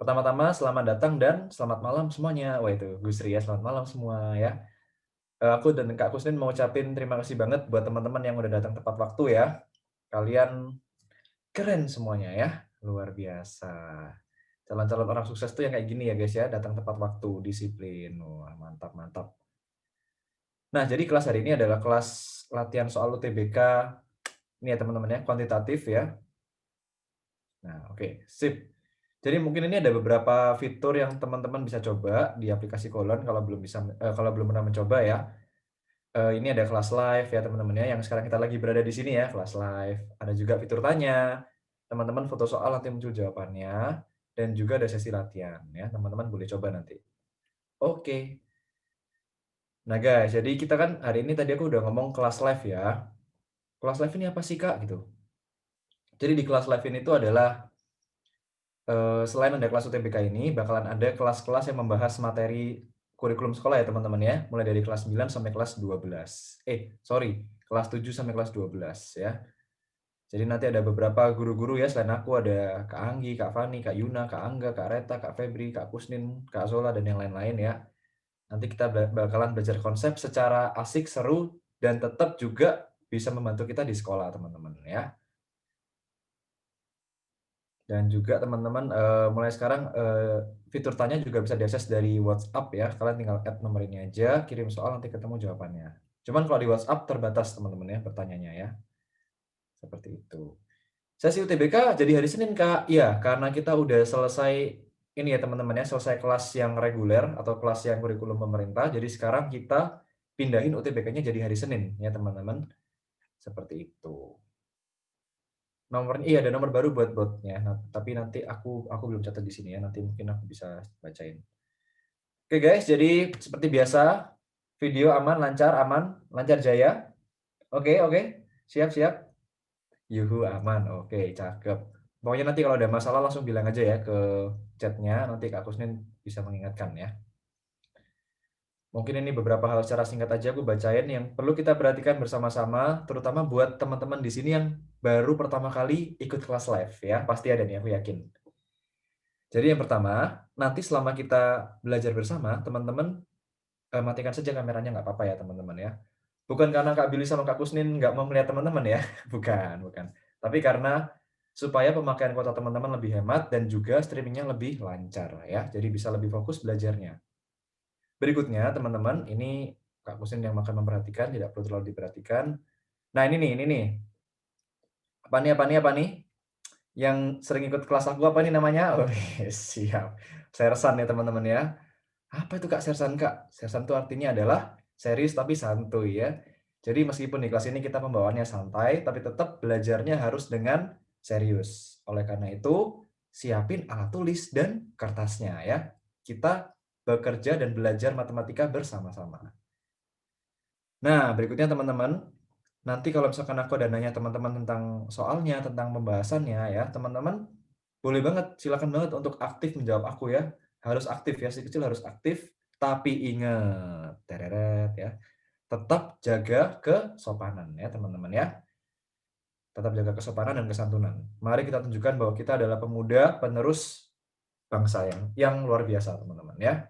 Pertama-tama selamat datang dan selamat malam semuanya. Wah itu Gusri ya, selamat malam semua ya. Aku dan Kak Kusnin mau ucapin terima kasih banget buat teman-teman yang udah datang tepat waktu ya. Kalian keren semuanya ya, luar biasa. Calon-calon orang sukses tuh yang kayak gini ya guys ya, datang tepat waktu, disiplin. Wah mantap mantap. Nah jadi kelas hari ini adalah kelas latihan soal UTBK, ini ya teman-teman ya, kuantitatif ya. Nah oke, sip. Jadi mungkin ini ada beberapa fitur yang teman-teman bisa coba di aplikasi Kolon kalau belum pernah mencoba ya. Ini ada kelas live ya teman-teman ya, yang sekarang kita lagi berada di sini ya, kelas live. Ada juga fitur tanya, teman-teman foto soal nanti muncul jawabannya, dan juga ada sesi latihan ya, teman-teman boleh coba nanti. Oke. Nah guys, jadi kita kan hari ini tadi aku udah ngomong kelas live ya. Kelas live ini apa sih Kak? Gitu. Jadi di kelas live ini tuh adalah selain ada kelas UTBK ini, bakalan ada kelas-kelas yang membahas materi kurikulum sekolah ya teman-teman ya, mulai dari kelas 9 sampai kelas 12. Sorry, kelas 7 sampai kelas 12 ya. Jadi nanti ada beberapa guru-guru ya, selain aku ada Kak Anggi, Kak Fani, Kak Yuna, Kak Angga, Kak Reta, Kak Febri, Kak Kusnin, Kak Zola, dan yang lain-lain ya. Nanti kita bakalan belajar konsep secara asik, seru, dan tetap juga bisa membantu kita di sekolah teman-teman ya. Dan juga teman-teman, mulai sekarang, fitur tanya juga bisa diakses dari WhatsApp ya, kalian tinggal add nomor ini aja, kirim soal, nanti ketemu jawabannya. Cuman kalau di WhatsApp terbatas teman-teman ya, bertanyanya ya, seperti itu. Sesi UTBK jadi hari Senin, Kak. Iya, karena kita udah selesai ini ya teman-teman ya, selesai kelas yang reguler atau kelas yang kurikulum pemerintah, jadi sekarang kita pindahin UTBK-nya jadi hari Senin ya teman-teman, seperti itu. Nomornya iya, ada nomor baru buat botnya. Nah, tapi nanti aku belum catat di sini ya, nanti mungkin aku bisa bacain. Oke guys, jadi seperti biasa, video aman, lancar jaya. Oke oke, siap siap. Yuhu, aman, oke, cakep. Pokoknya nanti kalau ada masalah langsung bilang aja ya ke chatnya, nanti Kak Kusnin bisa mengingatkan ya. Mungkin ini beberapa hal secara singkat aja aku bacain yang perlu kita perhatikan bersama-sama, terutama buat teman-teman di sini yang baru pertama kali ikut kelas live ya, pasti ada nih aku yakin. Jadi yang pertama, nanti selama kita belajar bersama, teman-teman, matikan saja kameranya nggak apa-apa ya teman-teman ya. Bukan karena Kak Billy sama Kak Kusnin nggak mau melihat teman-teman ya, bukan bukan. Tapi karena supaya pemakaian kuota teman-teman lebih hemat dan juga streaming-nya lebih lancar ya, jadi bisa lebih fokus belajarnya. Berikutnya teman-teman, ini Kak Kusnin yang akan memperhatikan, tidak perlu terlalu diperhatikan. Nah ini nih, apa nih? Yang sering ikut kelas aku apa nih namanya? Oh siap, Sersan ya teman-teman ya. Apa itu Kak Sersan, Kak? Sersan itu artinya adalah serius tapi santuy ya. Jadi meskipun di kelas ini kita pembawaannya santai, tapi tetap belajarnya harus dengan serius. Oleh karena itu, siapin alat tulis dan kertasnya ya. Kita bekerja dan belajar matematika bersama-sama. Nah, berikutnya teman-teman, nanti kalau misalkan aku ada nanya teman-teman tentang soalnya, tentang pembahasannya ya, teman-teman boleh banget, silakan banget untuk aktif menjawab aku ya. Harus aktif ya, si kecil harus aktif, tapi ingat, tereret ya, tetap jaga kesopanan ya teman-teman ya. Tetap jaga kesopanan dan kesantunan. Mari kita tunjukkan bahwa kita adalah pemuda penerus bangsa yang luar biasa teman-teman ya.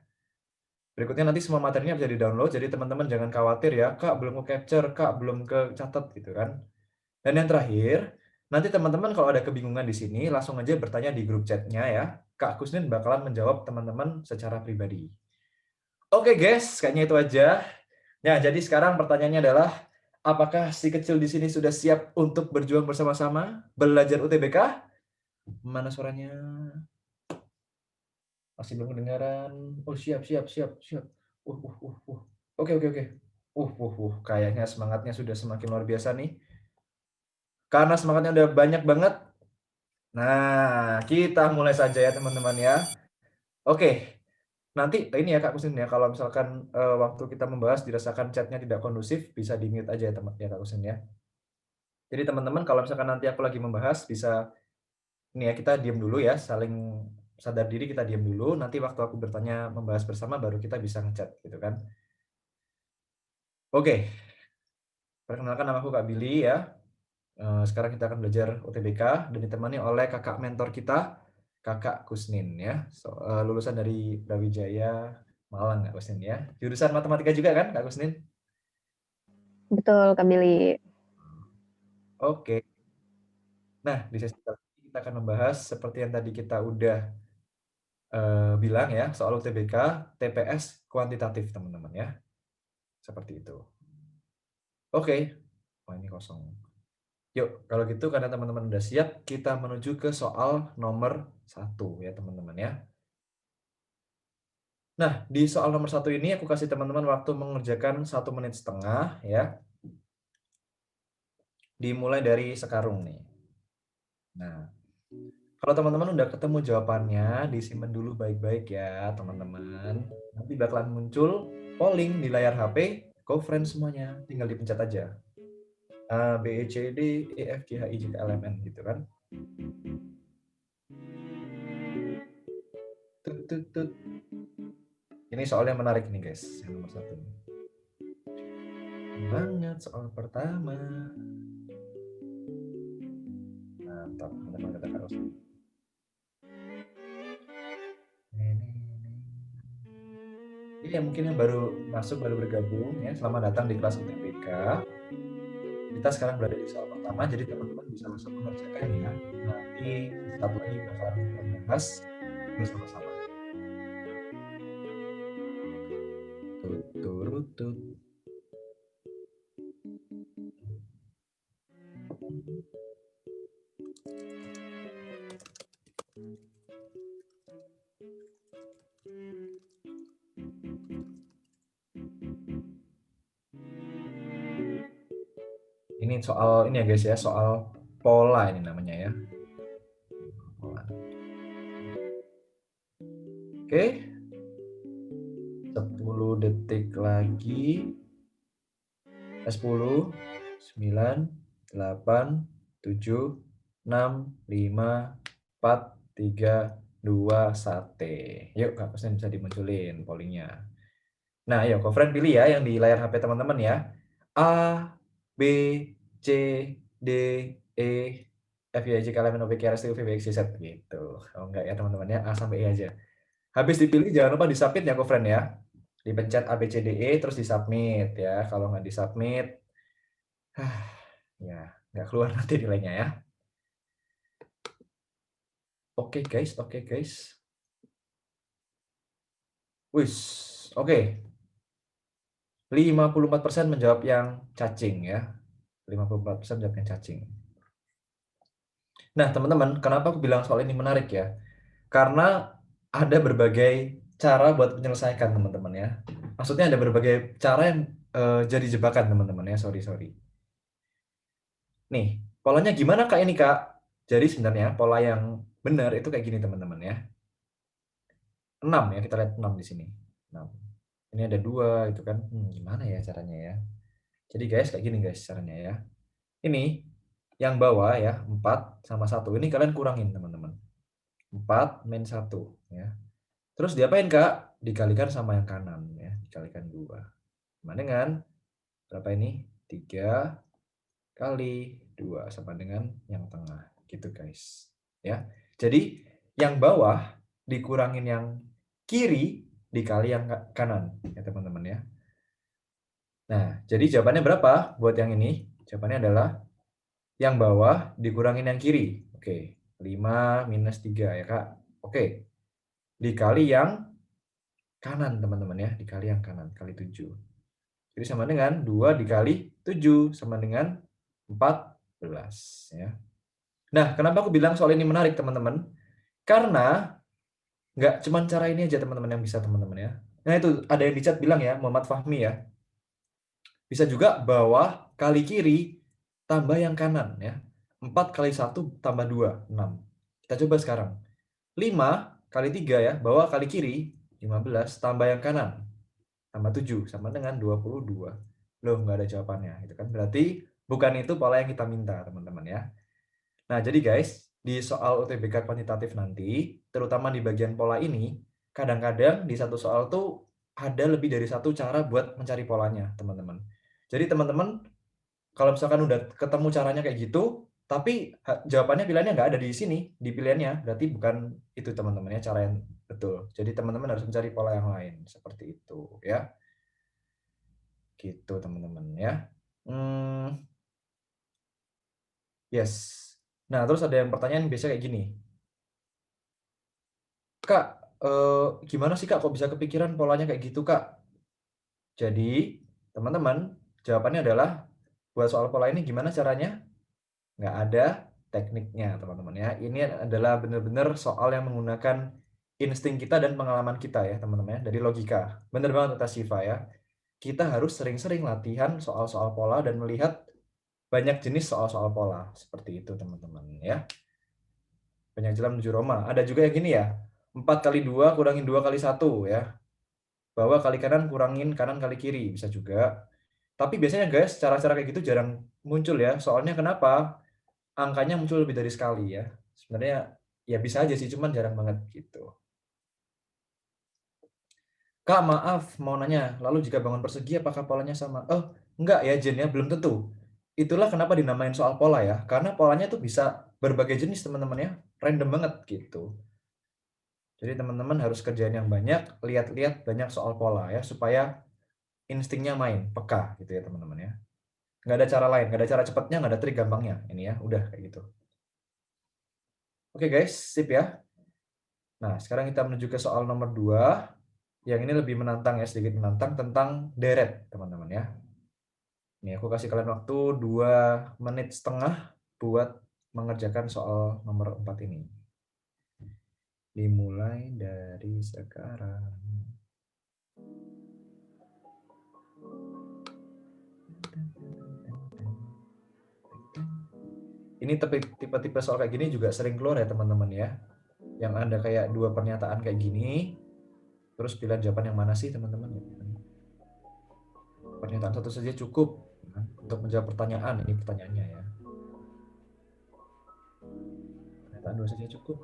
Berikutnya nanti semua materinya bisa di-download, jadi teman-teman jangan khawatir ya, "Kak, belum ke-capture, Kak, belum kecatat," gitu kan. Dan yang terakhir, nanti teman-teman kalau ada kebingungan di sini, langsung aja bertanya di grup chat-nya ya. Kak Kusnin bakalan menjawab teman-teman secara pribadi. Oke guys, kayaknya itu aja. Nah, jadi sekarang pertanyaannya adalah, apakah si kecil di sini sudah siap untuk berjuang bersama-sama, belajar UTBK? Mana suaranya? Masih belum kedengaran. Oh, siap siap siap siap. Uh. Oke. Kayaknya semangatnya sudah semakin luar biasa nih. Karena semangatnya udah banyak banget. Nah, kita mulai saja ya teman-teman ya. Oke, nanti ini ya Kak Kusin ya, kalau misalkan, waktu kita membahas dirasakan chat-nya tidak kondusif, bisa di-mute aja ya Kak Kusin ya. Jadi teman-teman kalau misalkan nanti aku lagi membahas bisa ini ya, kita diam dulu ya, saling sadar diri kita diam dulu, nanti waktu aku bertanya membahas bersama baru kita bisa nge-chat gitu kan. Oke, perkenalkan namaku Kak Billy ya, sekarang kita akan belajar UTBK dan ditemani oleh kakak mentor kita. Kakak Kusnin ya. Lulusan dari Brawijaya Malang Kak Kusnin ya. Jurusan matematika juga kan Kak Kusnin? Betul, Kak Billy. Oke. Nah, di sesi kali ini kita akan membahas seperti yang tadi kita udah bilang ya, soal UTBK, TPS kuantitatif teman-teman ya. Seperti itu. Oke. Oh, ini kosong. Yuk, kalau gitu karena teman-teman udah siap, kita menuju ke soal nomor 1 ya teman-teman ya. Nah, di soal nomor 1 ini aku kasih teman-teman waktu mengerjakan 1,5 menit ya. Dimulai dari sekarang nih. Nah, kalau teman-teman udah ketemu jawabannya, disimpan dulu baik-baik ya teman-teman. Nanti bakalan muncul polling di layar HP, go friend semuanya, tinggal dipencet aja. A, B, C, D, E, F, G, H, I, J, K, L, M, N gitu kan. Tut, tut, tut. Ini soal yang menarik nih guys, yang nomor 1. Banget soal pertama. Mantap, teman-teman kata Kak Rusdi. Ini yang mungkin yang baru masuk, baru bergabung ya, selamat datang di kelas UTBK. Kita sekarang berada di soal pertama, jadi teman-teman bisa langsung mengerjakan ya. Nanti sesaat lagi bakalan kita bahas bersama-sama. Tut, turut, tut. Ini soal ini ya guys ya, soal pola ini namanya ya. Pola. Oke. 10 detik lagi. 10, 9, 8, 7, 6, 5, 4, 3, 2, 1. Yuk, Kak Kusnin bisa dimunculin pollingnya. Nah, ayo, Kak Friend pilih ya yang di layar HP teman-teman ya. A, B, C, D, E, F, Y, J, K, L, M, N, O, P, Q, R, S, T, U, V, W, X, Y, Z gitu. Oh enggak ya teman-teman ya, A sampai E aja. Habis dipilih jangan lupa disubmit ya, Kak Friend ya. Dipencet A, B, C, D, E terus disubmit ya. Kalau nggak disubmit, ya nggak keluar nanti nilainya ya. Oke guys, oke guys. Wis, oke. 54% menjawab yang cacing ya. 54% menjawab yang cacing. Nah, teman-teman, kenapa aku bilang soal ini menarik ya? Karena ada berbagai cara buat menyelesaikan, teman-teman ya. Maksudnya ada berbagai cara yang jadi jebakan, teman-teman ya. Sorry. Nih, polanya gimana Kak ini, Kak? Jadi sebenarnya pola yang benar itu kayak gini, teman-teman ya. 6 ya, kita lihat 6 di sini. 6. Ini ada 2 itu kan. Gimana ya caranya ya? Jadi guys, kayak gini guys caranya ya. Ini yang bawah ya, 4 sama 1. Ini kalian kurangin, teman-teman. 4 min 1 ya. Terus diapain, Kak? Dikalikan sama yang kanan ya, dikalikan 2. Sama dengan berapa ini? 3 kali 2 sama dengan yang tengah. Gitu, guys. Ya. Jadi yang bawah dikurangin yang kiri dikali yang kanan ya, teman-teman ya. Nah, jadi jawabannya berapa buat yang ini? Jawabannya adalah yang bawah dikurangin yang kiri. Oke, 5 minus 3 ya, Kak. Oke. Dikali yang kanan, teman-teman ya. Dikali yang kanan, kali 7. Jadi sama dengan 2 dikali 7 sama dengan 14 ya. Nah, kenapa aku bilang soal ini menarik, teman-teman? Karena nggak cuma cara ini aja, teman-teman, yang bisa, teman-teman ya. Nah, itu ada yang di chat bilang ya, Muhammad Fahmi ya. Bisa juga bawah kali kiri tambah yang kanan ya. 4 kali 1 tambah 2, 6. Kita coba sekarang. 5 kali 3 ya, bawah kali kiri 15 tambah yang kanan tambah 7 sama dengan 22. Loh, nggak ada jawabannya gitu kan. Berarti bukan itu pola yang kita minta, teman-teman ya. Nah, jadi guys, di soal UTBK kuantitatif nanti, terutama di bagian pola ini, kadang-kadang di satu soal tuh ada lebih dari satu cara buat mencari polanya, teman-teman. Jadi teman-teman, kalau misalkan udah ketemu caranya kayak gitu, Tapi jawabannya pilihannya nggak ada di sini, di pilihannya. Berarti bukan itu teman-teman ya, cara yang betul. Jadi teman-teman harus mencari pola yang lain. Seperti itu ya. Gitu teman-teman ya. Yes. Nah, terus ada yang pertanyaan biasa kayak gini. Kak, gimana sih Kak kok bisa kepikiran polanya kayak gitu Kak? Jadi, teman-teman, jawabannya adalah buat soal pola ini gimana caranya? Nggak ada tekniknya, teman-teman ya. Ini adalah benar-benar soal yang menggunakan insting kita dan pengalaman kita ya, teman-teman ya, dari logika. Benar banget kata Siva ya. Kita harus sering-sering latihan soal-soal pola dan melihat banyak jenis soal-soal pola. Seperti itu, teman-teman ya. Banyak jalan menuju Roma. Ada juga yang gini ya, 4 kali 2 kurangin 2 kali 1 ya. Bawah kali kanan kurangin kanan kali kiri, bisa juga. Tapi biasanya guys, cara-cara kayak gitu jarang muncul ya. Soalnya kenapa? Angkanya muncul lebih dari sekali ya. Sebenarnya ya bisa aja sih, cuman jarang banget gitu. Kak, maaf mau nanya, lalu jika bangun persegi apakah polanya sama? Oh, enggak ya Jen ya, belum tentu. Itulah kenapa dinamain soal pola ya, karena polanya tuh bisa berbagai jenis teman-teman ya, random banget gitu. Jadi teman-teman harus kerjain yang banyak, lihat-lihat banyak soal pola ya, supaya instingnya main, peka gitu ya teman-teman ya. Nggak ada cara lain, nggak ada cara cepatnya, nggak ada trik gampangnya. Ini ya, udah kayak gitu. Oke guys, sip ya. Nah, sekarang kita menuju ke soal nomor 2. Yang ini lebih menantang ya, sedikit menantang tentang deret teman-teman ya. Nih aku kasih kalian waktu 2,5 menit buat mengerjakan soal nomor 4 ini. Dimulai dari sekarang. Ini tipe-tipe soal kayak gini juga sering keluar ya teman-teman ya. Yang ada kayak dua pernyataan kayak gini, terus pilihan jawaban yang mana sih teman-teman? Pernyataan satu saja cukup untuk menjawab pertanyaan, ini pertanyaannya ya. Pernyataan dua saja cukup.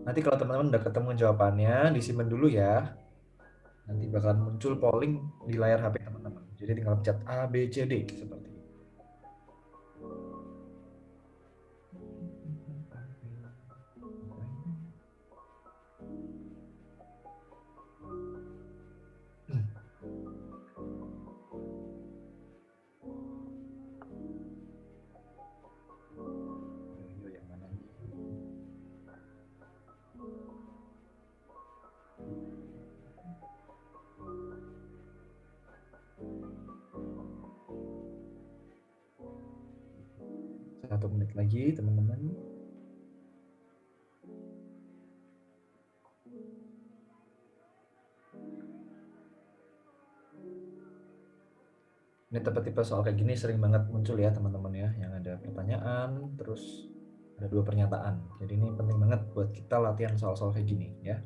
Nanti kalau teman-teman udah ketemu jawabannya, disimpan dulu ya. Nanti bakalan muncul polling di layar HP teman-teman. Jadi tinggal pencet A, B, C, D seperti ini. Yang mana nih? Satu menit lagi teman-teman. Ini tipe-tipe soal kayak gini sering banget muncul ya teman-teman ya, yang ada pertanyaan, terus ada dua pernyataan. Jadi ini penting banget buat kita latihan soal-soal kayak gini ya.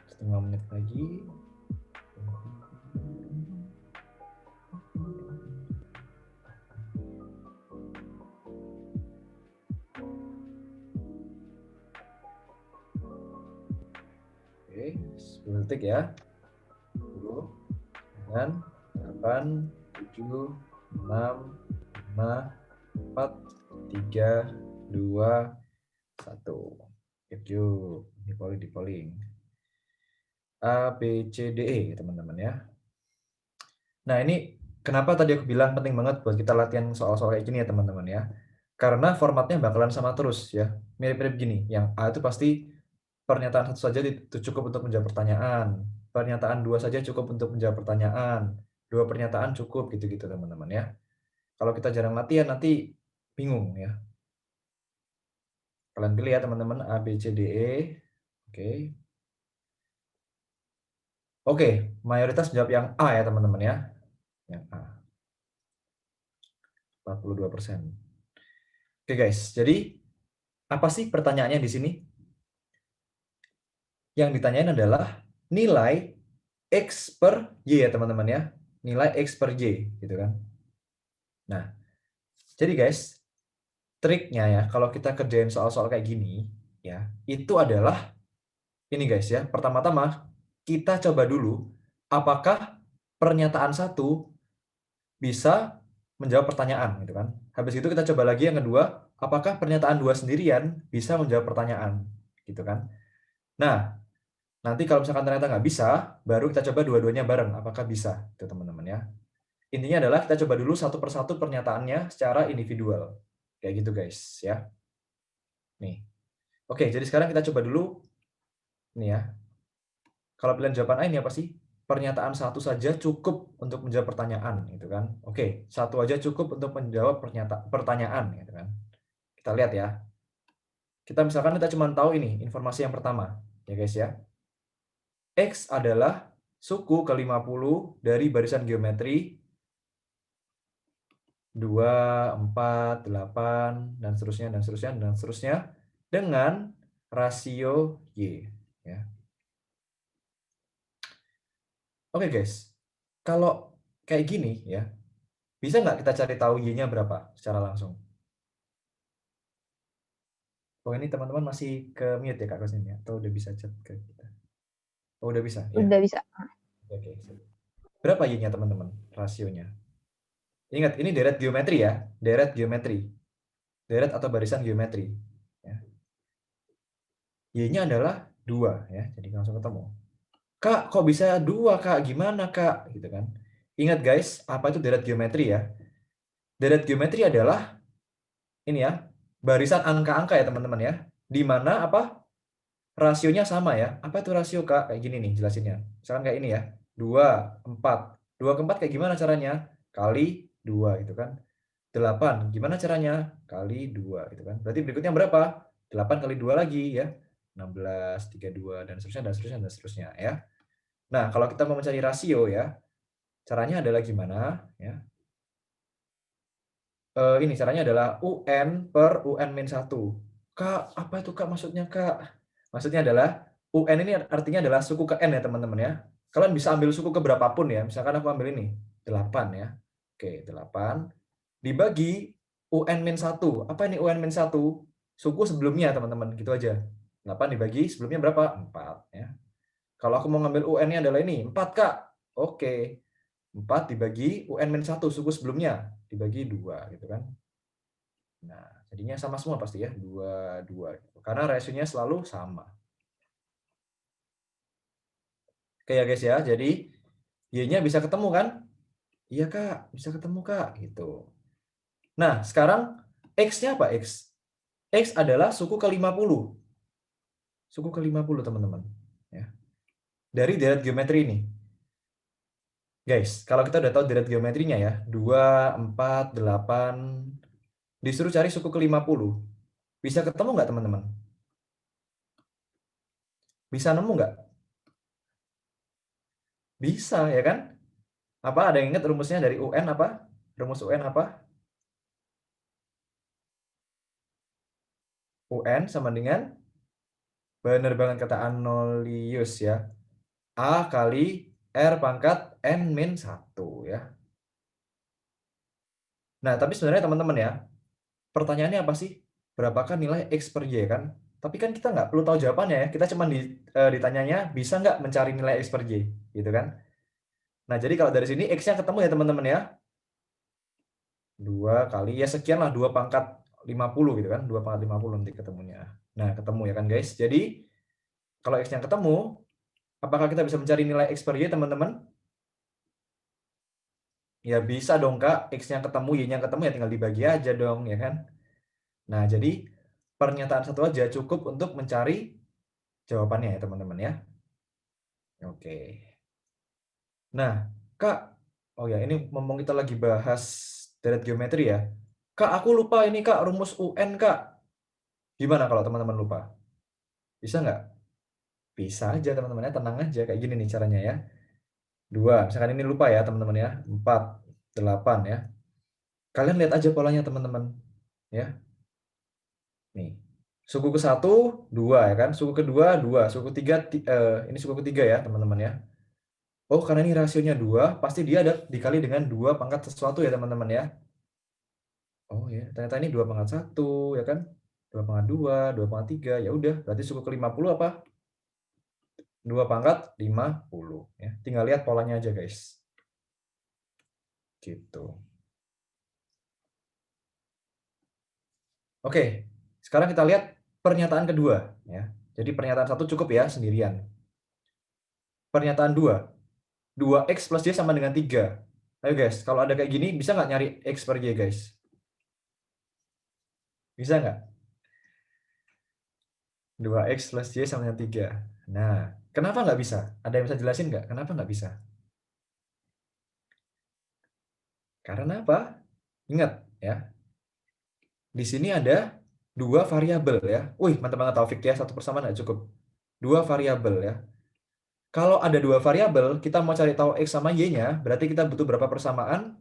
Setengah menit lagi. Oke, 10 detik ya. 10, 9, 8, 7, 6, 5, 4, 3, 2, 1. Yuk, di polling. A, B, C, D, E teman-teman ya. Nah ini kenapa tadi aku bilang penting banget buat kita latihan soal-soal kayak gini ya teman-teman ya. Karena formatnya bakalan sama terus ya. Mirip-mirip gini, yang A itu pasti pernyataan satu saja itu cukup untuk menjawab pertanyaan. Pernyataan dua saja cukup untuk menjawab pertanyaan. Dua pernyataan cukup gitu-gitu teman-teman ya. Kalau kita jarang latihan nanti bingung ya. Kalian pilih ya teman-teman A, B, C, D, E. Oke. Oke, mayoritas jawab yang A ya teman-teman ya. Yang A. 42%. Oke guys, jadi apa sih pertanyaannya di sini? Yang ditanyain adalah nilai X per Y ya teman-teman ya. Nilai X per Y gitu kan. Nah, jadi guys, triknya ya kalau kita kerjain soal-soal kayak gini ya, itu adalah ini guys ya. Pertama-tama kita coba dulu apakah pernyataan satu bisa menjawab pertanyaan gitu kan. Habis itu kita coba lagi yang kedua, apakah pernyataan dua sendirian bisa menjawab pertanyaan gitu kan. Nah, nanti kalau misalkan ternyata nggak bisa, baru kita coba dua-duanya bareng. Apakah bisa? Itu teman-teman ya. Intinya adalah kita coba dulu satu persatu pernyataannya secara individual. Kayak gitu guys ya. Nih. Oke, jadi sekarang kita coba dulu nih ya. Kalau pilihan jawaban A ini apa sih? Pernyataan satu saja cukup untuk menjawab pertanyaan gitu kan. Oke, satu aja cukup untuk menjawab pertanyaan gitu kan. Kita lihat ya. Kita cuma tahu ini informasi yang pertama ya guys ya. X adalah suku ke-50 dari barisan geometri 2, 4, 8, dan seterusnya, dan seterusnya, dan seterusnya, dengan rasio Y. Ya. Oke guys, kalau kayak gini ya, bisa nggak kita cari tahu Y-nya berapa secara langsung? Oh ini teman-teman masih ke mute ya Kak Kosin ya? Atau udah bisa chat ke kita? Oh udah bisa ya? Udah bisa. Oke. Berapa Y-nya teman-teman rasionya? Ingat, ini deret geometri ya, deret geometri. Deret atau barisan geometri. Ya. Y-nya adalah 2 ya, jadi langsung ketemu. Kak, kok bisa 2 Kak? Gimana Kak? Gitu kan. Ingat guys, apa itu deret geometri ya? Deret geometri adalah ini ya, barisan angka-angka ya teman-teman ya. Di mana apa? Rasionya sama ya. Apa itu rasio Kak? Kayak gini nih jelasinnya. Misalkan kayak ini ya. 2, 4. 2 ke 4 kayak gimana caranya? Kali 2 gitu kan. 8. Gimana caranya? Kali 2 gitu kan. Berarti berikutnya berapa? 8 kali 2 lagi ya. 16, 32 dan seterusnya dan seterusnya dan seterusnya ya. Nah, kalau kita mau mencari rasio ya, caranya adalah gimana ya? Ini caranya adalah UN per UN-1. Kak, apa itu Kak maksudnya Kak? Maksudnya adalah UN ini artinya adalah suku ke N ya teman-teman ya. Kalian bisa ambil suku ke berapapun ya. Misalkan aku ambil ini, 8 ya. Oke, 8 dibagi UN-1. Apa ini UN-1? Suku sebelumnya teman-teman, gitu aja. 8 dibagi sebelumnya berapa? 4 ya. Kalau aku mau ngambil UN-nya adalah ini, 4 Kak. Oke. 4 dibagi UN-1 suku sebelumnya, dibagi 2 gitu kan. Nah, jadinya sama semua pasti ya, 2, 2 gitu. Karena rasionya selalu sama. Oke ya guys ya, jadi Y-nya bisa ketemu kan? Iya Kak, bisa ketemu Kak, gitu. Nah, sekarang X-nya apa X? X adalah suku ke-50. Suku ke-50 teman-teman. Ya. Dari deret geometri ini. Guys, kalau kita udah tahu deret geometrinya ya, 2, 4, 8, disuruh cari suku ke-50. Bisa ketemu nggak teman-teman? Bisa nemu nggak? Bisa ya kan? Apa ada yang ingat rumusnya dari UN apa? Rumus UN apa? UN sama dengan, benar banget kata Anolius ya, A kali R pangkat N-1 ya. Nah, tapi sebenarnya teman-teman ya, pertanyaannya apa sih? Berapakah nilai X per Y kan? Tapi kan kita nggak perlu tahu jawabannya ya, kita cuma ditanyanya bisa nggak mencari nilai X per Y, gitu kan? Nah, jadi kalau dari sini X-nya ketemu ya teman-teman ya, 2 kali, ya sekian lah, 2 pangkat 50 gitu kan, 2 pangkat 50 nanti ketemunya. Nah, ketemu ya kan guys. Jadi, kalau X-nya ketemu, apakah kita bisa mencari nilai X per Y teman-teman? Ya bisa dong Kak, X-nya ketemu, Y-nya ketemu ya tinggal dibagi aja dong, ya kan? Nah, jadi pernyataan satu aja cukup untuk mencari jawabannya ya teman-teman ya. Oke. Nah, Kak, oh ya ini mumpung kita lagi bahas deret geometri ya. Kak, aku lupa ini Kak, rumus UN Kak. Gimana kalau teman-teman lupa? Bisa nggak? Bisa aja teman-teman ya, tenang aja. Kayak gini nih caranya ya. 2, misalkan ini lupa ya teman-teman ya. 4, 8 ya. Kalian lihat aja polanya teman-teman. Ya. Nih, suku ke-1 2 ya kan, suku kedua 2, suku ketiga ini suku ketiga ya teman-teman ya. Oh, karena ini rasionya 2, pasti dia ada dikali dengan 2 pangkat sesuatu ya teman-teman ya. Oh ya, ternyata ini 2 pangkat 1 ya kan, 2 pangkat 2, 2 pangkat 3, ya udah berarti suku ke-50 apa? 2 pangkat 50 ya. Tinggal lihat polanya aja guys. Gitu. Oke, sekarang kita lihat pernyataan kedua ya. Jadi pernyataan 1 cukup ya sendirian. Pernyataan 2, 2x plus y sama dengan 3. Ayo guys, kalau ada kayak gini bisa nggak nyari x per y guys? Bisa nggak? 2x plus y sama dengan 3. Nah, kenapa nggak bisa? Ada yang bisa jelasin nggak? Kenapa nggak bisa? Karena apa? Ingat ya, di sini ada 2 variabel ya. Wih, mantap banget Taufik ya, satu persamaan nggak cukup. 2 variabel ya. Kalau ada 2 variabel, kita mau cari tahu x sama y-nya, berarti kita butuh berapa persamaan?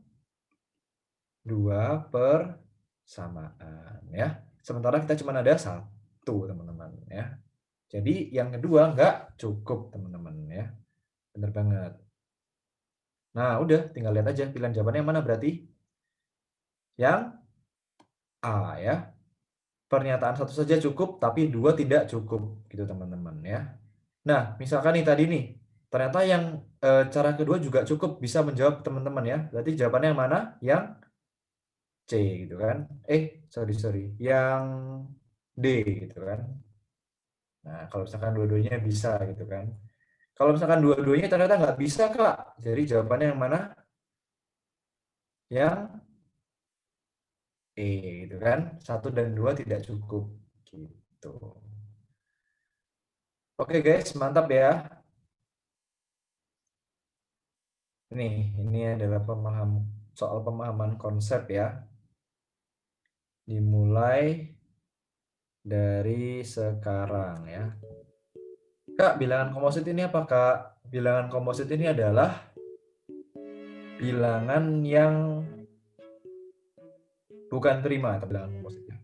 2 persamaan ya. Sementara kita cuma ada 1, teman-teman ya. Jadi yang kedua nggak cukup, teman-teman ya. Bener banget. Nah, udah tinggal lihat aja pilihan jawabannya yang mana berarti? Yang A ya. Pernyataan 1 saja cukup, tapi 2 tidak cukup gitu, teman-teman ya. Nah, misalkan nih tadi nih, ternyata yang cara kedua juga cukup bisa menjawab teman-teman ya. Berarti jawabannya yang mana? Yang C gitu kan. Sorry. Yang D gitu kan. Nah, kalau misalkan dua-duanya bisa gitu kan. Kalau misalkan dua-duanya ternyata nggak bisa, Kak. Jadi jawabannya yang mana? Yang E gitu kan. 1 dan 2 tidak cukup gitu. Oke guys, mantap ya. Ini adalah soal pemahaman konsep ya. Dimulai dari sekarang ya. Kak, bilangan komposit ini apa, Kak? Bilangan komposit ini adalah bilangan yang bukan prima atau bilangan kompositnya.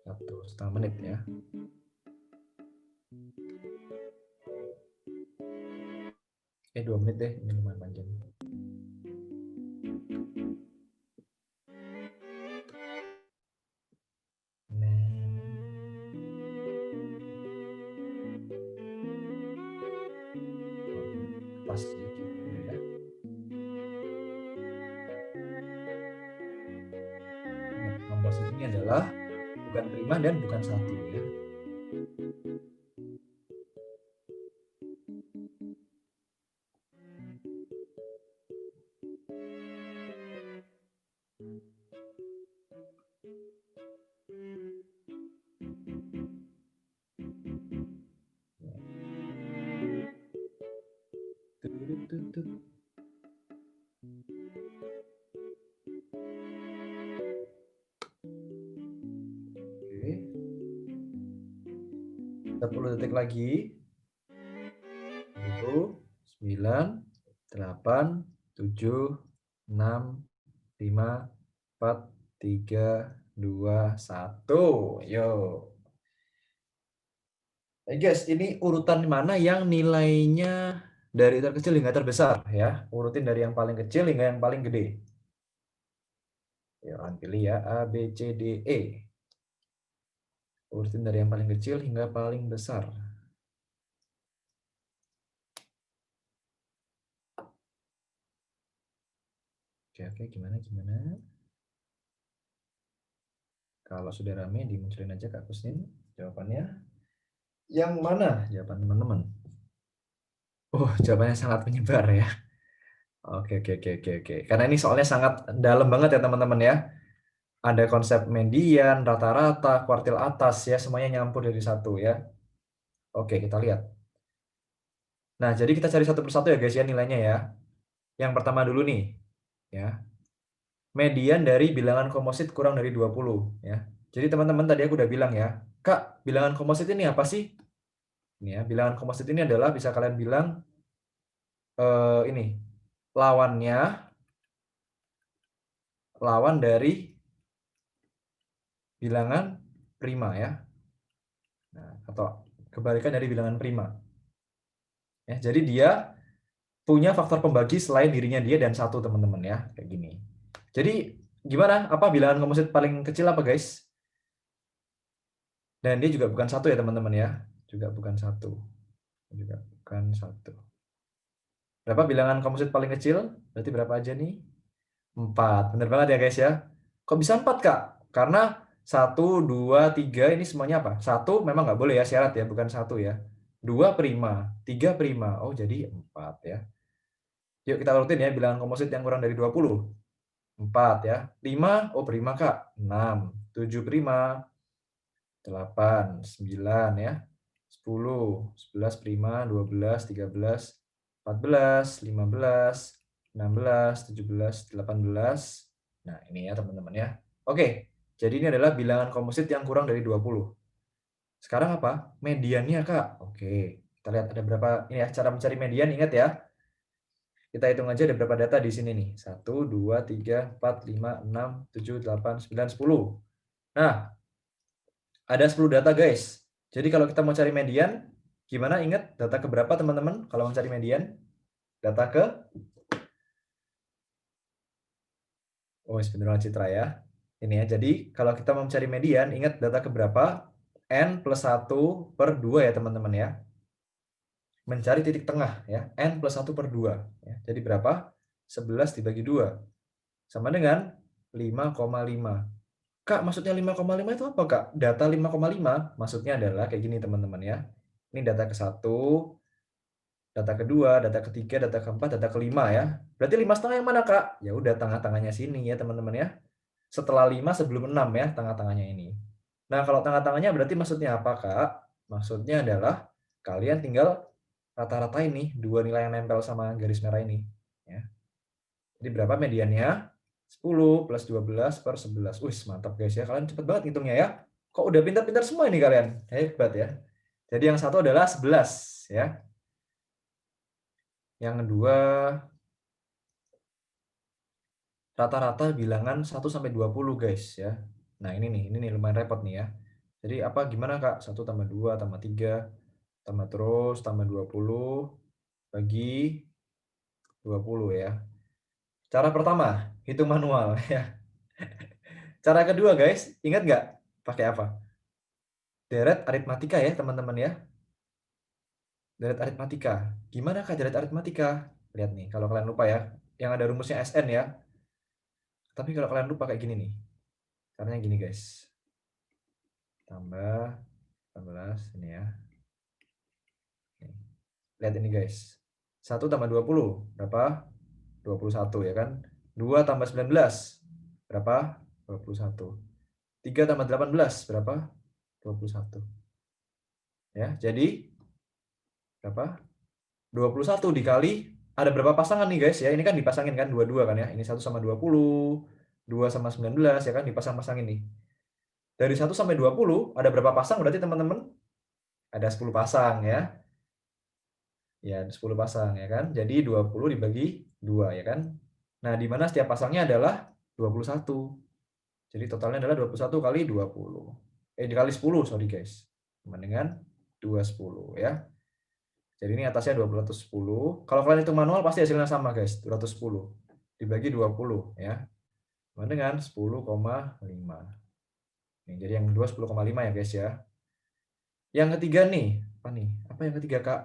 1,5 menit ya. 2 menit deh, ini lumayan panjang. Pas sedikit ya. Komposit ini adalah bukan prima dan bukan 1 ya. Oke. 10 detik lagi. 10, 9, 8, 7, 6, 5, 4, 3, 2, 1. Yo. Guys, ini urutan mana yang nilainya dari terkecil hingga terbesar ya. Urutin dari yang paling kecil hingga yang paling gede. Ya, pilih ya A, B, C, D, E. Urutin dari yang paling kecil hingga paling besar. Oke, gimana? Kalau sudah rame, dimunculin aja Kak Kusnin jawabannya. Yang mana jawaban teman-teman? Jawabannya sangat menyebar ya. Oke. Karena ini soalnya sangat dalam banget ya teman-teman ya. Ada konsep median, rata-rata, kuartil atas ya, semuanya nyampur dari satu ya. Oke, kita lihat. Nah, jadi kita cari satu persatu ya guys ya nilainya ya. Yang pertama dulu nih, ya. Median dari bilangan komposit kurang dari 20 ya. Jadi teman-teman tadi aku udah bilang ya, Kak, bilangan komposit ini apa sih? Ini ya, bilangan komposit ini adalah bisa kalian bilang ini lawannya lawan dari bilangan prima ya. Nah, atau kebalikan dari bilangan prima. Ya, jadi dia punya faktor pembagi selain dirinya dia dan satu teman-teman ya, kayak gini. Jadi gimana? Apa bilangan komposit paling kecil apa guys? Dan dia juga bukan satu ya teman-teman ya, juga bukan satu, juga bukan satu. Berapa bilangan komposit paling kecil? Berarti berapa aja nih? 4. Bener banget ya guys ya. Kok bisa 4 Kak? Karena 1, 2, 3 ini semuanya apa? 1 memang nggak boleh ya, syarat ya, bukan 1 ya. 2 prima, 3 prima. Oh jadi 4 ya. Yuk kita urutin ya bilangan komposit yang kurang dari 20. 4 ya. 5, oh prima Kak. 6. 7 prima. 8, 9 ya. 10, 11 prima, 12, 13, 14, 15, 16, 17, 18. Nah, ini ya teman-teman ya. Oke, jadi ini adalah bilangan komposit yang kurang dari 20. Sekarang apa? Mediannya, Kak. Oke, kita lihat ada berapa ini ya, cara mencari median, ingat ya. Kita hitung aja ada berapa data di sini nih. 1, 2, 3, 4, 5, 6, 7, 8, 9, 10. Nah, ada 10 data guys. Jadi kalau kita mau cari median, gimana ingat data ke berapa teman-teman kalau mau cari median? Data ke Oh, beneran Citra ya. Ini ya, jadi kalau kita mau mencari median, ingat data ke berapa? N plus 1 per 2 ya teman-teman ya. Mencari titik tengah ya, N plus 1 per 2. Ya. Jadi berapa? 11 dibagi 2. Sama dengan 5,5. Kak, maksudnya 5,5 itu apa, Kak? Data 5,5 maksudnya adalah kayak gini teman-teman ya. Ini data ke-1, data kedua, data ketiga, data keempat, data kelima ya. Berarti 5,5 yang mana, Kak? Ya udah tengah-tengahnya sini ya, teman-teman ya. Setelah 5 sebelum 6 ya, tengah-tengahnya ini. Nah, kalau tengah-tengahnya berarti maksudnya apa, Kak? Maksudnya adalah kalian tinggal rata-ratain nih dua nilai yang nempel sama garis merah ini, ya. Jadi berapa mediannya? 10 plus 12 per 11. Wih, mantap guys ya. Kalian cepet banget ngitungnya ya. Kok udah pintar-pintar semua ini kalian? Hebat ya. Jadi yang satu adalah 11 ya. Yang kedua rata-rata bilangan 1 sampai 20 guys ya. Nah, ini nih lumayan repot nih ya. Jadi apa gimana Kak? 1 tambah 2 tambah 3 tambah terus tambah 20 bagi 20 ya. Cara pertama, hitung manual ya. Cara kedua guys, ingat nggak pakai apa? Deret aritmatika ya teman-teman ya. Deret aritmatika. Gimana Kak deret aritmatika? Lihat nih, kalau kalian lupa ya, yang ada rumusnya SN ya. Tapi kalau kalian lupa kayak gini nih. Caranya gini guys. Tambah 18 ini ya. Lihat ini guys. 1 tambah 20 berapa? 21 ya kan. 2 tambah 19 berapa? 21. 3 tambah 18 berapa? 21. Ya, jadi berapa? 21 dikali ada berapa pasangan nih guys ya? Ini kan dipasangin kan dua-dua kan ya. Ini 1 sama 20, 2 sama 19 ya kan dipasang-pasangin nih. Dari 1 sampai 20 ada berapa pasang berarti teman-teman? Ada 10 pasang ya. Ya, 10 pasang ya kan. Jadi 20 dibagi 2 ya kan. Nah, di mana setiap pasangnya adalah 21. Jadi totalnya adalah 21 kali 20. Dikali 10, sorry guys. Sama dengan 210 ya. Jadi ini atasnya 210. Kalau kalian hitung manual pasti hasilnya sama guys, 210 dibagi 20 ya. Sama dengan 10,5. Nih, jadi yang kedua 10,5 ya guys ya. Yang ketiga nih, apa nih? Apa yang ketiga Kak?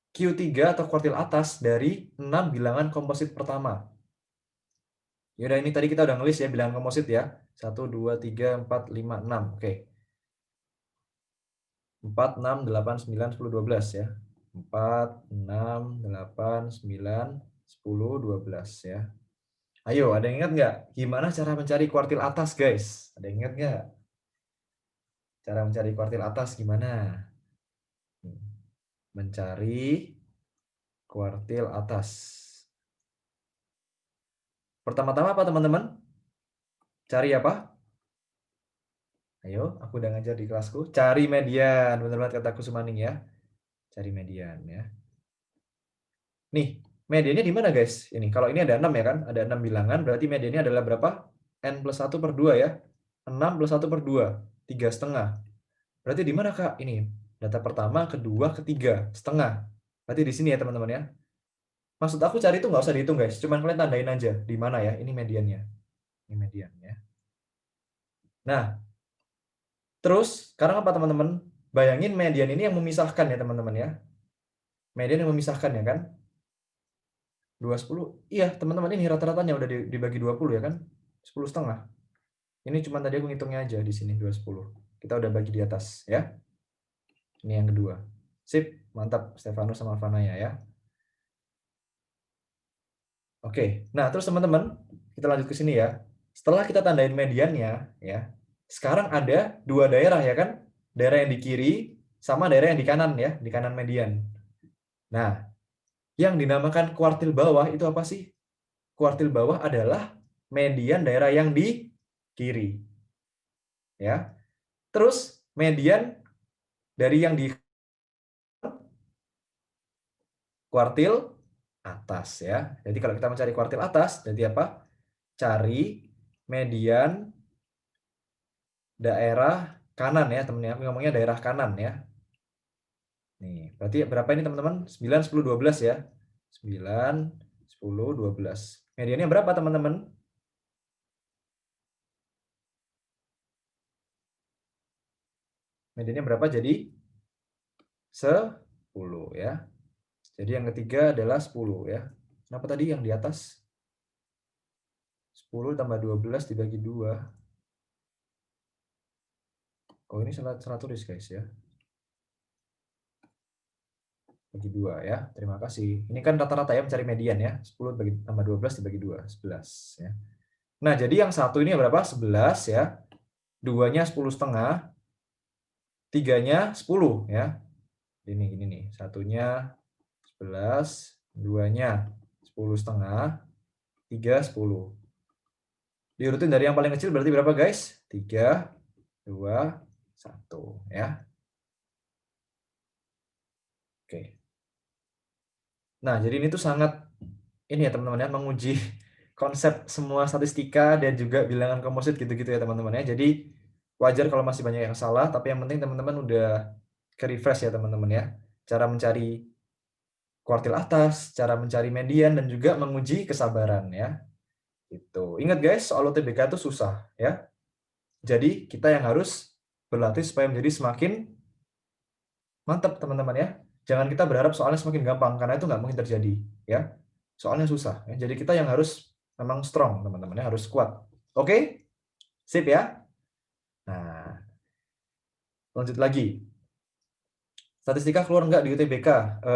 Q3 atau kuartil atas dari 6 bilangan komposit pertama. Ya udah ini tadi kita udah ngelis ya bilangan komposit ya. 1 2 3 4 5 6. Oke. 4 6 8 9 10 12 ya. 4 6 8 9 10 12 ya. Ayo, ada yang ingat nggak? Gimana cara mencari kuartil atas, guys? Ada yang ingat nggak? Cara mencari kuartil atas gimana? Mencari kuartil atas. Pertama-tama apa, teman-teman? Cari apa? Ayo, aku udah ngajar di kelasku. Cari median. Benar banget kataku Sumaning ya. Cari median ya. Nih, mediannya di mana guys? Ini kalau ini ada 6 ya kan? Ada 6 bilangan, berarti mediannya adalah berapa? N plus 1 per 2 ya. 6 plus 1 per 2, 3,5. Berarti di mana Kak? Ini data pertama, kedua, ketiga, setengah. Berarti di sini ya teman-teman ya. Maksud aku cari itu nggak usah dihitung guys, cuman kalian tandain aja di mana ya. Ini mediannya. Ini mediannya. Nah, terus sekarang apa teman-teman? Bayangin median ini yang memisahkan ya teman-teman ya. Median yang memisahkan ya kan? 2,10. Iya, teman-teman ini rata-ratanya udah dibagi 20 ya kan? 10,5. Ini cuma tadi aku ngitungnya aja di sini 2,10. Kita udah bagi di atas ya. Ini yang kedua. Sip, mantap Stefanus sama Vanaya ya. Oke, nah terus teman-teman, kita lanjut ke sini ya. Setelah kita tandain mediannya ya, sekarang ada dua daerah ya kan? Daerah yang di kiri sama daerah yang di kanan ya, di kanan median. Nah, yang dinamakan kuartil bawah itu apa sih? Kuartil bawah adalah median daerah yang di kiri. Ya. Terus median dari yang di kuartil atas ya. Jadi kalau kita mencari kuartil atas, jadi apa? Cari median daerah kanan ya, teman-teman. Aku ngomongnya daerah kanan ya. Nih, berarti berapa ini teman-teman? 9, 10, 12 ya. 9, 10, 12. Mediannya berapa teman-teman? Mediannya berapa? Jadi 10 ya. Jadi yang ketiga adalah 10 ya. Kenapa tadi yang di atas? 10 tambah 12 dibagi 2. Oh, ini salah tulis guys ya. Bagi 2 ya. Terima kasih. Ini kan rata-rata ya mencari median ya. 10 tambah 12 dibagi 2, 11 ya. Nah, jadi yang satu ini berapa? 11 ya. Duanya 10,5. Tiganya 10 ya. Ini nih. Satunya 11, duanya 10,5, 3 10. Diurutin dari yang paling kecil berarti berapa guys? 3, 2, 1 ya. Oke. Nah, jadi ini tuh sangat ini ya teman-teman ya, menguji konsep semua statistika dan juga bilangan komposit gitu-gitu ya teman-teman ya. Jadi wajar kalau masih banyak yang salah, tapi yang penting teman-teman udah ke-refresh ya teman-teman ya. Cara mencari kuartil atas, cara mencari median, dan juga menguji kesabaran ya. Itu. Ingat guys, soal UTBK itu susah ya. Jadi kita yang harus berlatih supaya menjadi semakin mantap teman-teman ya. Jangan kita berharap soalnya semakin gampang, karena itu nggak mungkin terjadi ya. Soalnya susah ya. Jadi kita yang harus memang strong teman-teman ya, harus kuat. Oke? Sip ya. Nah, lanjut lagi. Statistika keluar nggak di UTBK?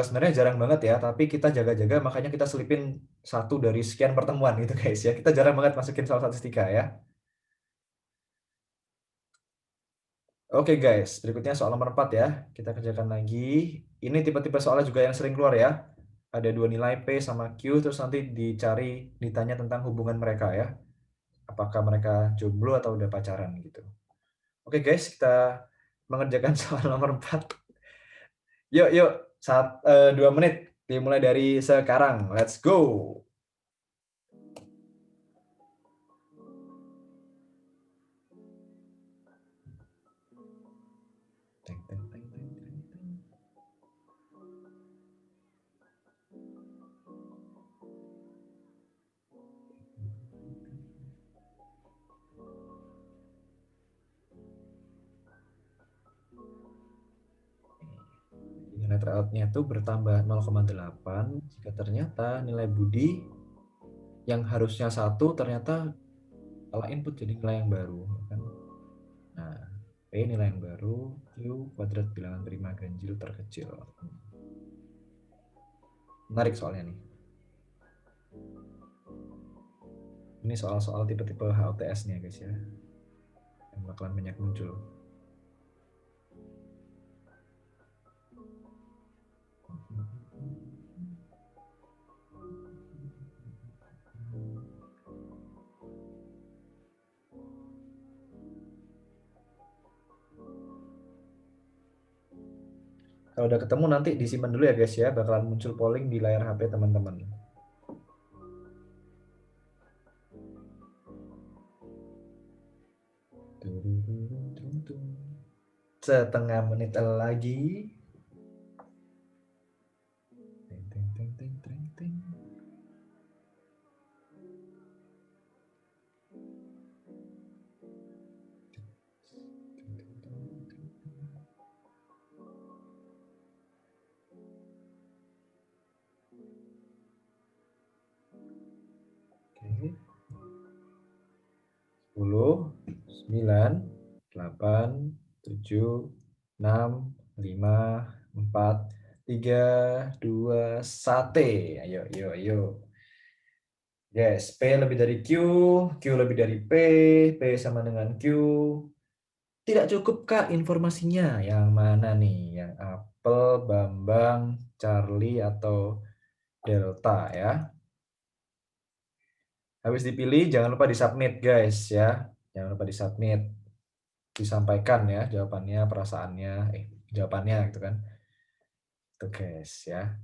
Sebenarnya jarang banget ya, tapi kita jaga-jaga, makanya kita selipin satu dari sekian pertemuan gitu guys ya. Kita jarang banget masukin soal statistika ya. Oke guys, berikutnya soal nomor 4 ya. Kita kerjakan lagi. Ini tipe-tipe soalnya juga yang sering keluar ya. Ada dua nilai P sama Q, terus nanti ditanya tentang hubungan mereka ya. Apakah mereka jomblo atau udah pacaran gitu. Oke guys, kita mengerjakan soal nomor 4. Yuk, 2 menit. Dimulai dari sekarang. Let's go. Nilai tryout-nya itu bertambah 0,8 jika ternyata nilai Budi yang harusnya 1 ternyata salah input jadi nilai yang baru kan. Nah, P nilai yang baru, Q kuadrat bilangan prima ganjil terkecil. Menarik soalnya nih. Ini soal-soal tipe-tipe HUTS nih ya guys ya, yang bakalan banyak muncul. Kalau udah ketemu nanti disimpan dulu ya guys ya, bakalan muncul polling di layar HP teman-teman. setengah menit lagi. Ting, ting, ting, ting, ting, ting. Oke. 10, 9, 8, 7, 6, 5, 4, 3, 2, sate. Ayo, ayo, ayo. Yes, P lebih dari Q, Q lebih dari P sama dengan Q. Tidak cukupkah informasinya? Yang mana nih? Yang Apel, Bambang, Charlie, atau Delta ya? Habis dipilih, jangan lupa disubmit guys ya. Jangan lupa disubmit. Disampaikan ya jawabannya, perasaannya, jawabannya gitu kan. Tuh guys ya.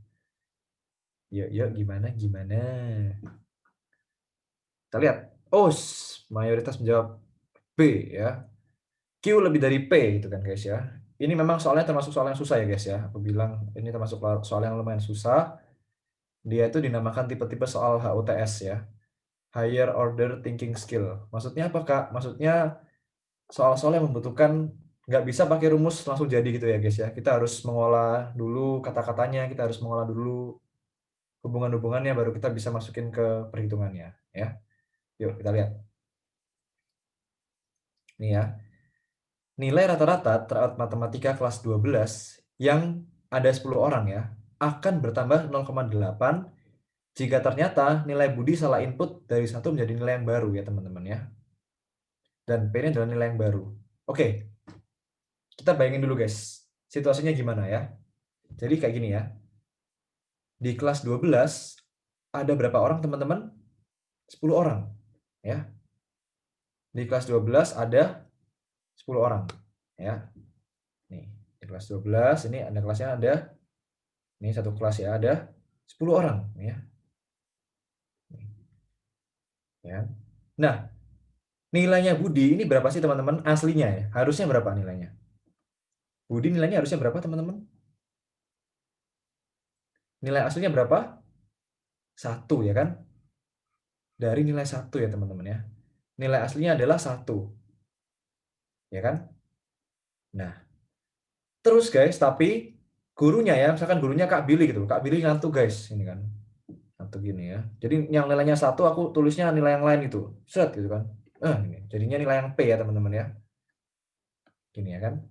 Yuk, yuk, gimana? Kita lihat. Oh, mayoritas menjawab B ya. Q lebih dari P gitu kan guys ya. Ini memang soalnya termasuk soal yang susah ya guys ya. Aku bilang ini termasuk soal yang lumayan susah. Dia itu dinamakan tipe-tipe soal HUTS ya. Higher Order Thinking Skill. Maksudnya apa Kak? Maksudnya soal-soal yang membutuhkan nggak bisa pakai rumus langsung jadi gitu ya guys ya. Kita harus mengolah dulu kata-katanya, kita harus mengolah dulu hubungan-hubungannya, baru kita bisa masukin ke perhitungannya ya. Yuk kita lihat. Nih ya. Nilai rata-rata teraut matematika kelas 12 yang ada 10 orang ya, akan bertambah 0,8 jika ternyata nilai Budi salah input dari 1 menjadi nilai yang baru ya teman-teman ya. Dan P ini adalah nilai yang baru. Oke, kita bayangin dulu guys, situasinya gimana ya. Jadi kayak gini ya, di kelas 12 ada berapa orang teman-teman? 10 orang ya. Di kelas 12 ada 10 orang ya. Nih, di kelas 12 ini ada kelasnya ada, ini satu kelas ya, ada 10 orang ya. Ya. Nah, nilainya Budi ini berapa sih teman-teman? Aslinya ya, harusnya berapa nilainya? Budi nilainya harusnya berapa teman-teman? Nilai aslinya berapa? 1 ya kan? Dari nilai 1 ya teman-teman ya. Nilai aslinya adalah 1. Ya kan? Nah, terus guys, tapi gurunya ya, misalkan gurunya Kak Billy gitu. Kak Billy ngantuk guys, ini kan. Ngantuk gini ya. Jadi yang nilainya 1 aku tulisnya nilai yang lain gitu. Set gitu kan. Ini. Jadinya nilai yang P ya teman-teman ya. Gini ya kan.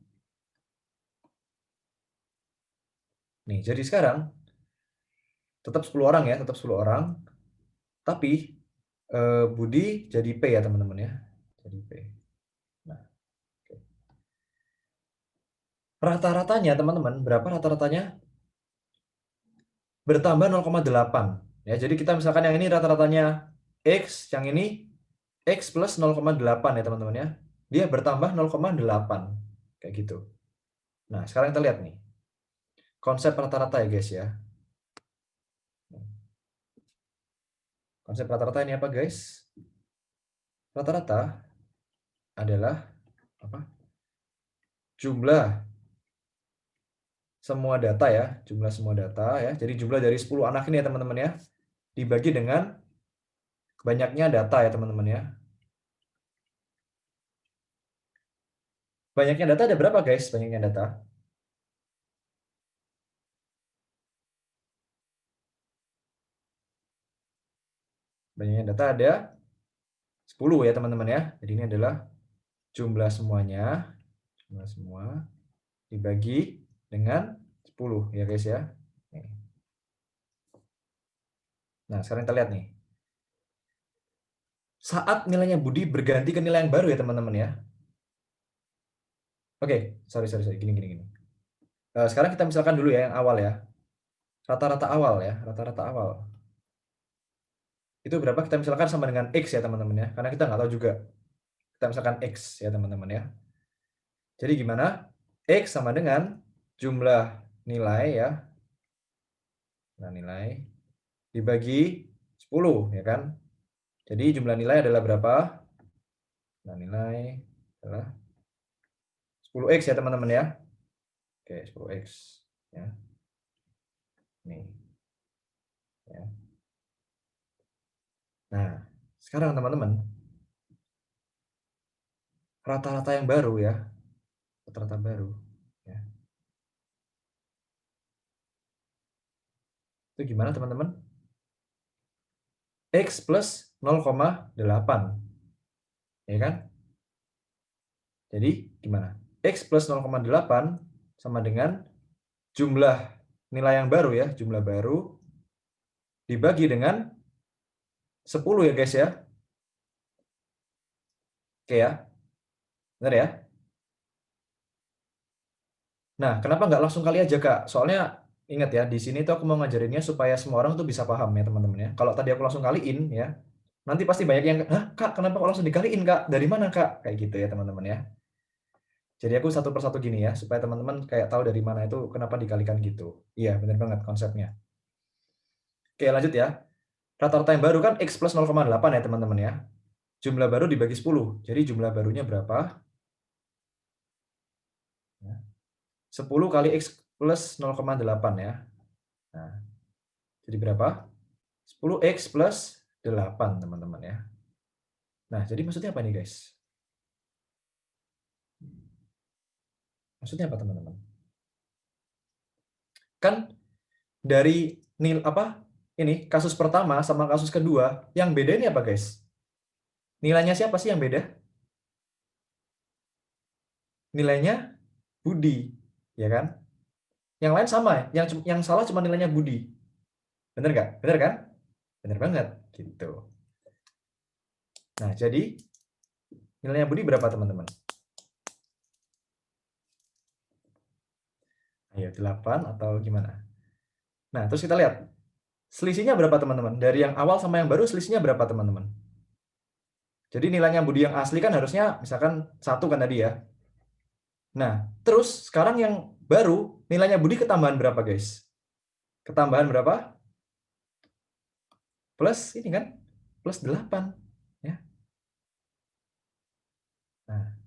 Nih, jadi sekarang tetap 10 orang ya, tetap 10 orang. Tapi Budi jadi P ya teman-teman ya. Jadi P. Nah, oke. Rata-ratanya teman-teman, berapa rata-ratanya? Bertambah 0,8. Ya, jadi kita misalkan yang ini rata-ratanya X, yang ini X plus 0,8 ya teman-teman ya. Dia bertambah 0,8. Kayak gitu. Nah, sekarang kita lihat nih. Konsep rata-rata ya guys ya. Konsep rata-rata ini apa guys? Rata-rata adalah apa? Jumlah semua data ya, jumlah semua data ya. Jadi jumlah dari 10 anak ini ya teman-teman ya, dibagi dengan banyaknya data ya teman-teman ya. Banyaknya data ada berapa guys? Banyaknya data. Banyaknya data ada 10 ya teman-teman ya. Jadi ini adalah jumlah semuanya, jumlah semua dibagi dengan 10 ya guys ya. Nah, sekarang kita lihat nih. Saat nilainya Budi berganti ke nilai yang baru ya teman-teman ya. Oke, sorry. Gini. Sekarang kita misalkan dulu ya yang awal ya. Rata-rata awal ya, rata-rata awal. Itu berapa? Kita misalkan sama dengan X ya teman-teman ya. Karena kita nggak tahu juga. Kita misalkan X ya teman-teman ya. Jadi gimana? X sama dengan jumlah nilai ya. Nah, nilai dibagi 10 ya kan. Jadi jumlah nilai adalah berapa? Nah, nilai adalah 10x ya teman-teman ya. Oke, 10x ya. Nih. Ya. Nah, sekarang teman-teman, rata-rata yang baru ya. Rata-rata baru ya. Itu gimana teman-teman? X plus 0,8. Ya kan? Jadi gimana? X plus 0,8 sama dengan jumlah nilai yang baru ya, jumlah baru dibagi dengan 10 ya guys ya. Oke ya. Benar ya? Nah, kenapa nggak langsung kali aja, Kak? Soalnya ingat ya, di sini tuh aku mau ngajarinnya supaya semua orang tuh bisa paham ya, teman-teman ya. Kalau tadi aku langsung kaliin ya, nanti pasti banyak yang, "Hah, Kak, kenapa kok langsung dikaliin, Kak? Dari mana, Kak?" Kayak gitu ya, teman-teman ya. Jadi aku satu persatu gini ya, supaya teman-teman kayak tahu dari mana itu kenapa dikalikan gitu. Iya, benar banget konsepnya. Oke, lanjut ya. Rata-rata yang baru kan X plus 0,8 ya, teman-teman ya. Jumlah baru dibagi 10. Jadi jumlah barunya berapa? 10 kali X plus 0,8 ya. Nah, jadi berapa? 10x plus 8, teman-teman ya. Nah, jadi maksudnya apa nih, guys? Maksudnya apa, teman-teman? Kan dari ini kasus pertama sama kasus kedua, yang beda ini apa, guys? Nilainya siapa sih yang beda? Nilainya Budi, ya kan? Yang lain sama, yang salah cuma nilainya Budi. Bener nggak? Bener kan? Bener banget, gitu. Nah, jadi nilainya Budi berapa, teman-teman? Ayo, 8 atau gimana? Nah, terus kita lihat. Selisihnya berapa, teman-teman? Dari yang awal sama yang baru selisihnya berapa, teman-teman? Jadi nilainya Budi yang asli kan harusnya misalkan 1 kan tadi ya. Nah, terus sekarang yang baru nilainya Budi ketambahan berapa, guys? Ketambahan berapa? Plus ini kan? Plus 8. Ya. Nah,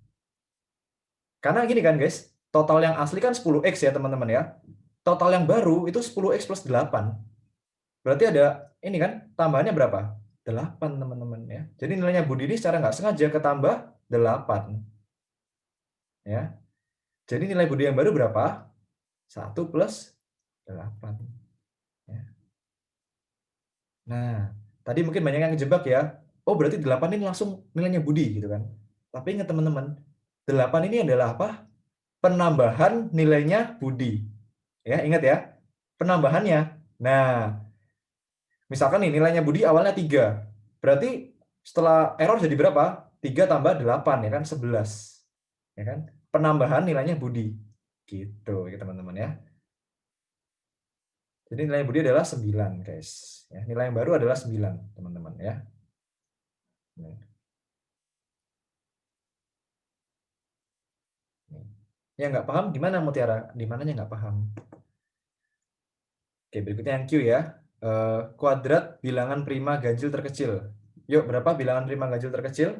karena gini kan, guys. Total yang asli kan 10x ya, teman-teman ya. Total yang baru itu 10x plus 8. Berarti ada ini kan tambahannya berapa? 8, teman-teman ya. Jadi nilainya Budi ini secara nggak sengaja ketambah 8. Ya. Jadi nilai Budi yang baru berapa? 1 plus 8. Ya. Nah, tadi mungkin banyak yang ngejebak ya. Oh, berarti 8 ini langsung nilainya Budi gitu kan. Tapi ingat teman-teman, 8 ini adalah apa? Penambahan nilainya Budi. Ya, ingat ya. Penambahannya. Nah, misalkan nih nilainya Budi awalnya 3. Berarti setelah error jadi berapa? 3 tambah 8 ya kan 11. Ya kan? Penambahan nilainya Budi. Gitu ya teman-teman ya. Jadi nilai Budi adalah 9, guys. Ya, nilai yang baru adalah 9, teman-teman ya. Yang nggak paham gimana, Mutiara? Di mananya nggak paham? Oke, berikutnya yang Q ya. Kuadrat bilangan prima ganjil terkecil. Yuk, berapa bilangan prima ganjil terkecil?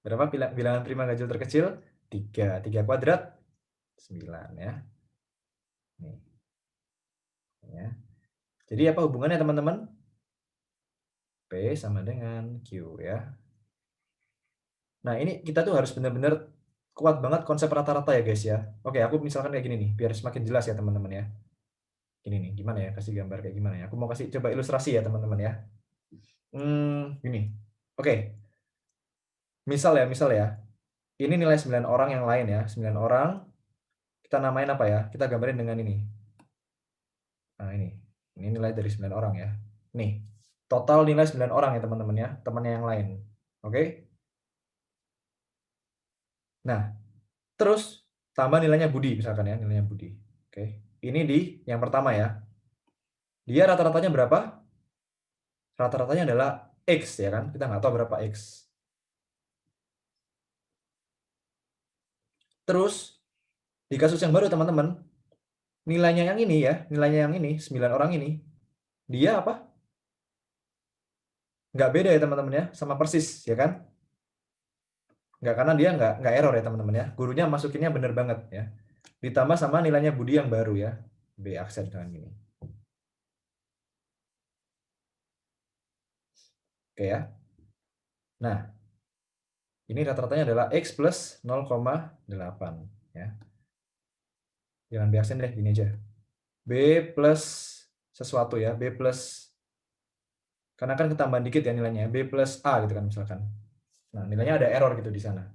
Berapa bilangan prima ganjil terkecil? 3. 3 kuadrat? 9 ya. Nih. Ya. Jadi apa hubungannya, teman-teman? P sama dengan Q ya. Nah, ini kita tuh harus benar-benar kuat banget konsep rata-rata ya, guys ya. Oke, aku misalkan kayak gini nih, biar semakin jelas ya, teman-teman ya. Gini nih, gimana ya, kasih gambar kayak gimana ya. Aku mau kasih coba ilustrasi ya, teman-teman ya. Gini. Oke, misal ya. Ini nilai 9 orang yang lain ya, 9 orang. Kita namain apa ya? Kita gambarin dengan ini. Nah, ini. Ini nilai dari 9 orang ya. Nih, total nilai 9 orang ya, teman-teman ya, temannya yang lain. Oke? Nah, terus tambah nilainya Budi misalkan ya, nilainya Budi. Oke. Ini di yang pertama ya. Dia rata-ratanya berapa? Rata-ratanya adalah X ya kan? Kita nggak tahu berapa X. Terus di kasus yang baru, teman-teman, nilainya yang ini ya, nilainya yang ini, 9 orang ini, dia apa? Nggak beda ya, teman-teman ya, sama persis ya kan? Nggak, karena dia nggak error ya teman-teman ya. Gurunya masukinnya bener banget ya. Ditambah sama nilainya Budi yang baru ya. B aksen dengan gini. Oke ya. Nah, ini rata-ratanya adalah X plus 0,8 ya. Jangan B aksen deh, gini aja. B plus sesuatu ya. B plus, karena kan ketambahan dikit ya nilainya. B plus A gitu kan misalkan. Nah, nilainya ada error gitu di sana.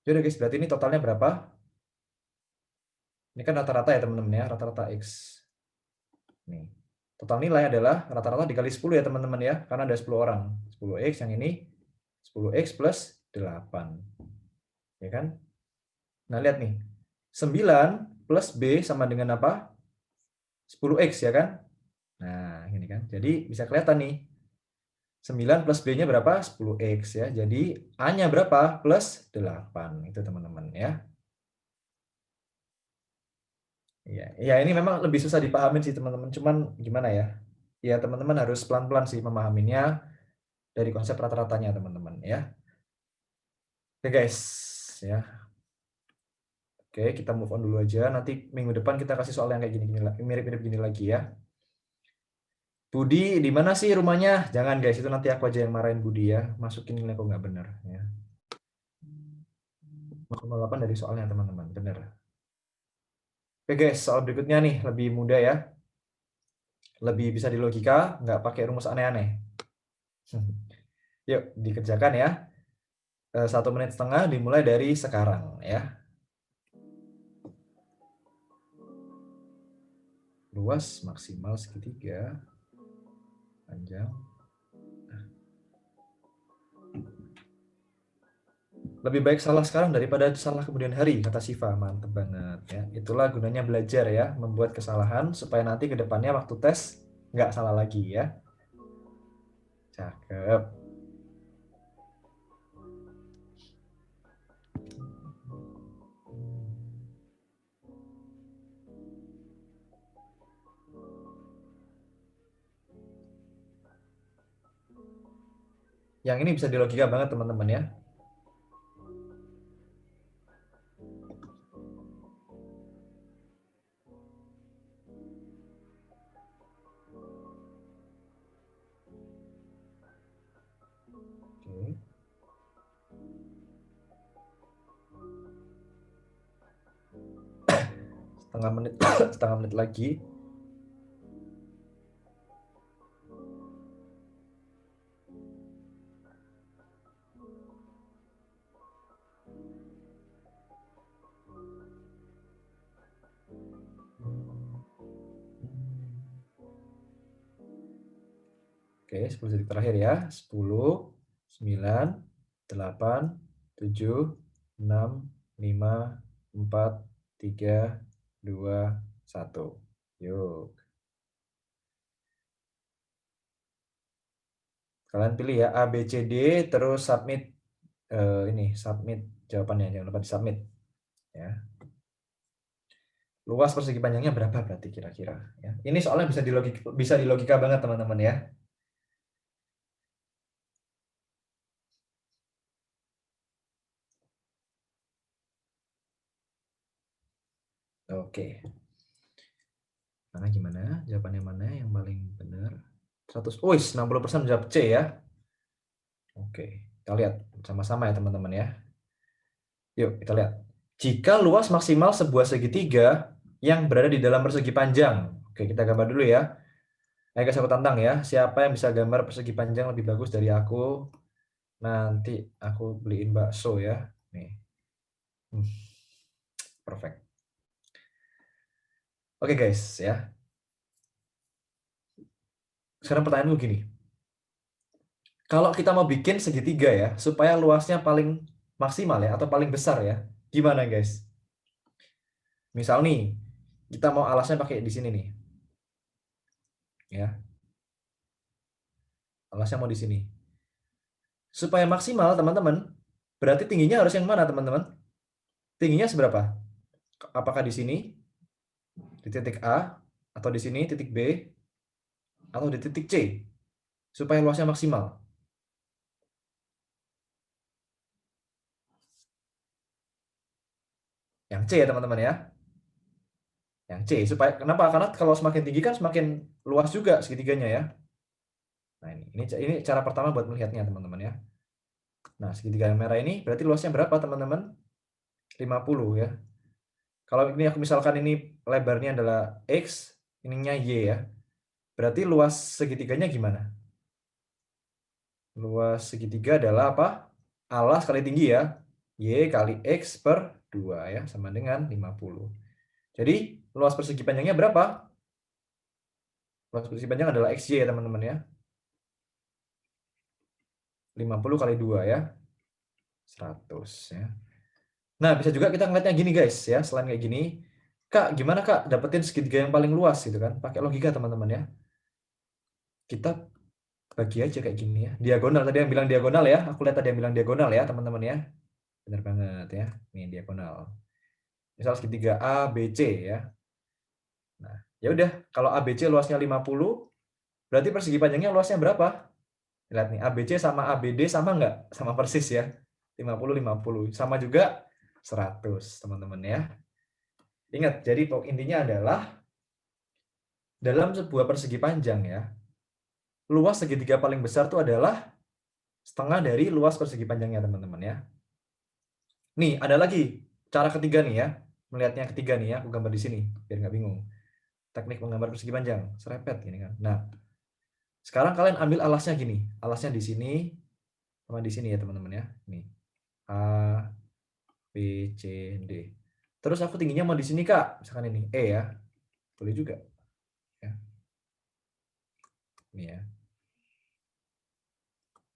Jadi guys, berarti ini totalnya berapa? Ini kan rata-rata ya teman-teman ya, rata-rata X. Nih. Total nilai adalah rata-rata dikali 10 ya teman-teman ya, karena ada 10 orang. 10X yang ini 10X plus 8. Ya kan? Nah, lihat nih. 9 plus B sama dengan apa? 10X ya kan? Nah, ini kan. Jadi bisa kelihatan nih. 9 plus B-nya berapa? 10X ya. Jadi A-nya berapa? Plus 8. Itu teman-teman ya. Iya, ya ini memang lebih susah dipahamin sih teman-teman. Cuman gimana ya? Ya teman-teman harus pelan-pelan sih memahaminya dari konsep rata-ratanya teman-teman ya. Oke guys, ya. Oke, kita move on dulu aja. Nanti minggu depan kita kasih soal yang kayak gini-gini mirip-mirip gini lagi ya. Budi, di mana sih rumahnya? Jangan guys, itu nanti aku aja yang marahin Budi ya. Masukin nilai kok nggak bener ya. 0,8 dari soalnya teman-teman, bener. Oke guys, soal berikutnya nih lebih mudah ya. Lebih bisa di logika, nggak pakai rumus aneh-aneh. Yuk, dikerjakan ya. 1,5 menit dimulai dari sekarang ya. Luas maksimal segitiga, panjang. Lebih baik salah sekarang daripada salah kemudian hari, kata Siva. Mantep banget ya. Itulah gunanya belajar ya, membuat kesalahan supaya nanti ke depannya waktu tes nggak salah lagi ya. Cakep. Yang ini bisa dilogika banget teman-teman ya. Oke. Setengah menit, setengah menit lagi. Oke, 10 detik terakhir ya. 10, 9, 8, 7, 6, 5, 4, 3, 2, 1. Yuk. Kalian pilih ya A, B, C, D, terus submit. Ini, submit jawabannya. Jangan lupa di submit. Ya. Luas persegi panjangnya berapa berarti kira-kira? Ya. Ini soalnya bisa dilogika banget teman-teman ya. Oke. Mana gimana? Jawabannya mana yang paling benar? 100. 60% jawab C ya. Oke, kita lihat sama-sama ya teman-teman ya. Yuk kita lihat. Jika luas maksimal sebuah segitiga yang berada di dalam persegi panjang. Oke, kita gambar dulu ya. Ayo guys, aku tantang ya. Siapa yang bisa gambar persegi panjang lebih bagus dari aku? Nanti aku beliin bakso ya. Nih. Perfect. Oke guys ya. Sekarang pertanyaanku gini. Kalau kita mau bikin segitiga ya, supaya luasnya paling maksimal ya, atau paling besar ya, gimana guys? Misal nih, kita mau alasnya pakai di sini nih. Ya. Alasnya mau di sini. Supaya maksimal teman-teman, berarti tingginya harus yang mana teman-teman? Tingginya seberapa? Apakah di sini, di titik A, atau di sini titik B, atau di titik C? Supaya luasnya maksimal. Yang C ya teman-teman ya. Yang C. Supaya kenapa? Karena kalau semakin tinggi kan semakin luas juga segitiganya ya. Nah, ini cara pertama buat melihatnya teman-teman ya. Nah, segitiga yang merah ini berarti luasnya berapa teman-teman? 50 ya. Kalau ini aku misalkan ini lebarnya adalah X, ininya Y ya. Berarti luas segitiganya gimana? Luas segitiga adalah apa? Alas kali tinggi ya. Y kali X per 2 ya, sama dengan 50. Jadi, luas persegi panjangnya berapa? Luas persegi panjang adalah XY ya teman-teman ya. 50 kali 2 ya. 100 ya. Nah, bisa juga kita ngeliatnya gini guys ya, selain kayak gini, Kak, gimana Kak dapetin segitiga yang paling luas gitu kan? Pakai logika teman-teman ya. Kita bagi aja kayak gini ya. Diagonal, tadi yang bilang diagonal ya. Aku lihat tadi yang bilang diagonal ya teman-teman ya. Benar banget ya. Nih diagonal. Misal segitiga A, B, C ya. Nah, ya udah, kalau ABC luasnya 50, berarti persegi panjangnya luasnya berapa? Lihat nih, ABC sama ABD sama nggak? Sama persis ya. 50, 50. Sama juga 100, teman-teman ya. Ingat, jadi intinya adalah dalam sebuah persegi panjang ya, luas segitiga paling besar itu adalah setengah dari luas persegi panjangnya, teman-teman ya. Nih, ada lagi cara ketiga nih ya. Melihatnya ketiga nih ya, aku gambar di sini biar nggak bingung. Teknik menggambar persegi panjang, serepet gini kan. Nah, sekarang kalian ambil alasnya gini. Alasnya di sini sama di sini ya, teman-teman ya. Nih. A, B, C, D. Terus aku tingginya mau di sini, Kak. Misalkan ini E ya. Boleh juga. Ya. Ini ya.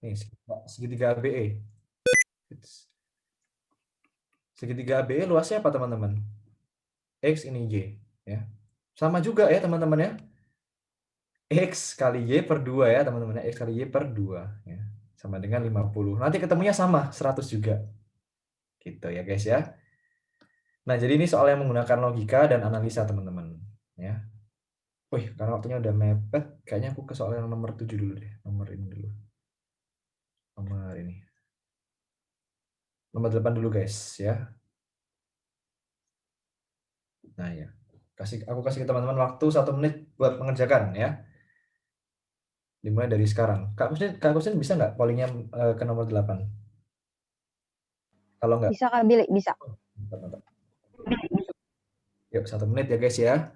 Nih, segitiga ABE. Segitiga ABE luasnya apa, teman-teman? X ini Y. Ya. Sama juga ya, teman-teman ya. X kali Y per 2 ya, teman-teman ya. X kali Y per 2. Ya. Sama dengan 50. Nanti ketemunya sama, 100 juga. Gitu ya, guys ya. Nah, jadi ini soal yang menggunakan logika dan analisa, teman-teman. Ya. Wih, karena waktunya udah mepet, kayaknya aku ke soal yang nomor 7 dulu deh. Nomor ini dulu. Nomor ini. Nomor 8 dulu, guys, ya. Nah, ya. Aku kasih ke teman-teman waktu 1 menit buat mengerjakan, ya. Dimulai dari sekarang. Kak Kusnin bisa nggak pollingnya ke nomor 8? Kalau nggak, Bisa Kak Billy, bisa. mantap. Yuk, 1 menit ya, guys, ya.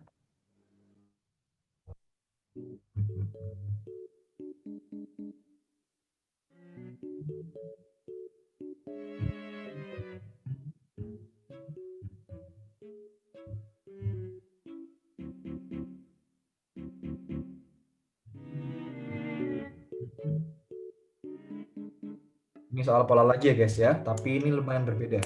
Ini soal pola lagi ya, guys, ya. Tapi ini lumayan berbeda. Ya.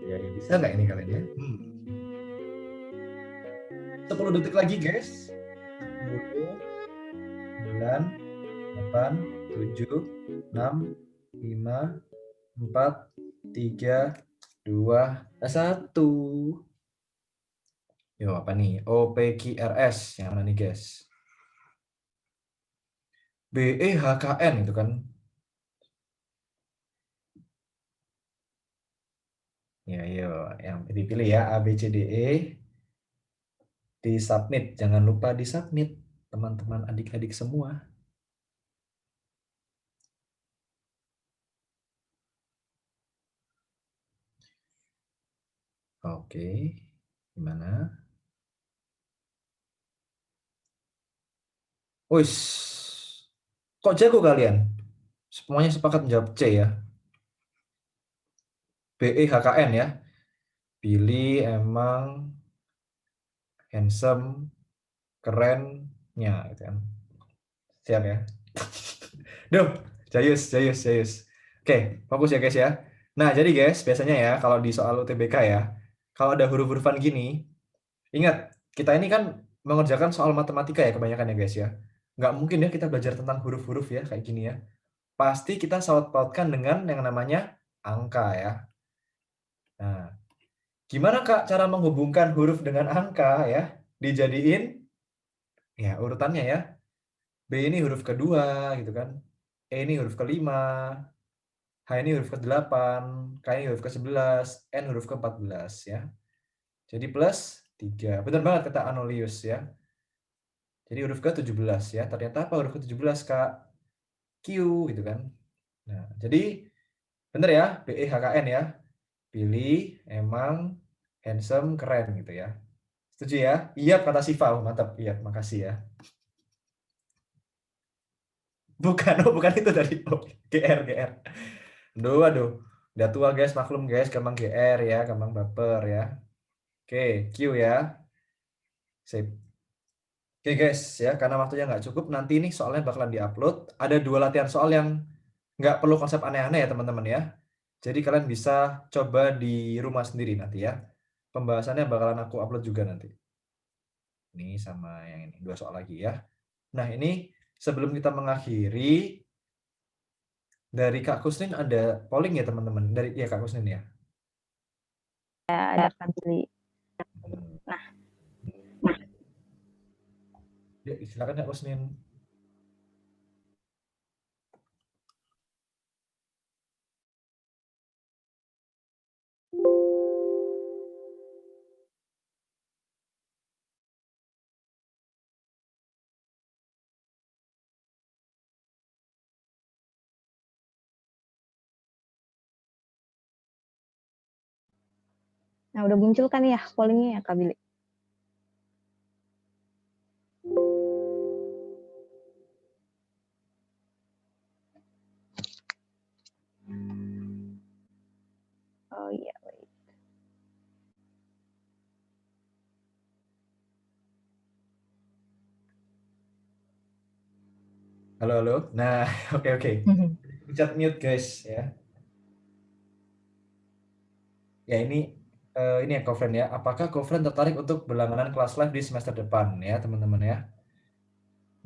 Ya, bisa nggak ini kalian ya? 10 detik lagi, guys. 10, 9, 8, 7, 6, 5, 4, 3, 2, 1. Yo, apa nih? OPQRS. Yang mana nih, guys? BEHKN itu kan. Ya, yo, yang dipilih ya ABCDE. Di submit. Jangan lupa di submit, teman-teman adik-adik semua. Oke. Gimana? Wis. Kok jago kalian? Semuanya sepakat menjawab C ya. BEHKN ya. Billy emang handsome, kerennya gitu kan. Siap ya. Duh, jayus, jayus, jayus. Oke, fokus ya guys ya. Nah, jadi guys, biasanya ya kalau di soal UTBK ya, kalau ada huruf-hurufan gini, ingat, kita ini kan mengerjakan soal matematika ya kebanyakan ya guys ya. Nggak mungkin ya kita belajar tentang huruf-huruf ya kayak gini ya. Pasti kita saut pautkan dengan yang namanya angka ya. Nah, gimana Kak cara menghubungkan huruf dengan angka ya? Dijadiin ya urutannya ya. B ini huruf kedua gitu kan. E ini huruf kelima, H ini huruf ke-8, K ini huruf ke-11, N huruf ke-14 ya. Jadi plus 3. Benar banget kata Anolius ya. Jadi huruf ke-17 ya. Ternyata apa huruf ke-17 Kak? Q gitu kan. Nah, jadi benar ya, BEHKN ya. Pilih, emang, handsome, keren gitu ya. Setuju ya? Iya kata Siva. Oh, mantap. Iya, makasih ya. Bukan, oh bukan itu tadi. Oh, GR, GR. Aduh. Udah tua guys, maklum guys, gampang GR ya, gampang baper ya. Oke, Q ya. Sip. Oke guys, ya karena waktunya nggak cukup, nanti ini soalnya bakalan diupload. Ada 2 latihan soal yang nggak perlu konsep aneh-aneh ya teman-teman ya. Jadi kalian bisa coba di rumah sendiri nanti ya. Pembahasannya bakalan aku upload juga nanti. Ini sama yang ini, 2 soal lagi ya. Nah ini sebelum kita mengakhiri, dari Kak Kusnin ada polling ya teman-teman? Dari ya Kak Kusnin ya? Ya, ada Kak Billy. Hmm. Nah, Ya, silakan Kak Kusnin. udah muncul kan ya pollingnya ya Kak Billy? Oh iya. Halo, halo. Nah, oke. Pencet mute guys ya. Ya ini ya Kofren ya. Apakah Kofren tertarik untuk berlangganan kelas live di semester depan ya teman-teman ya?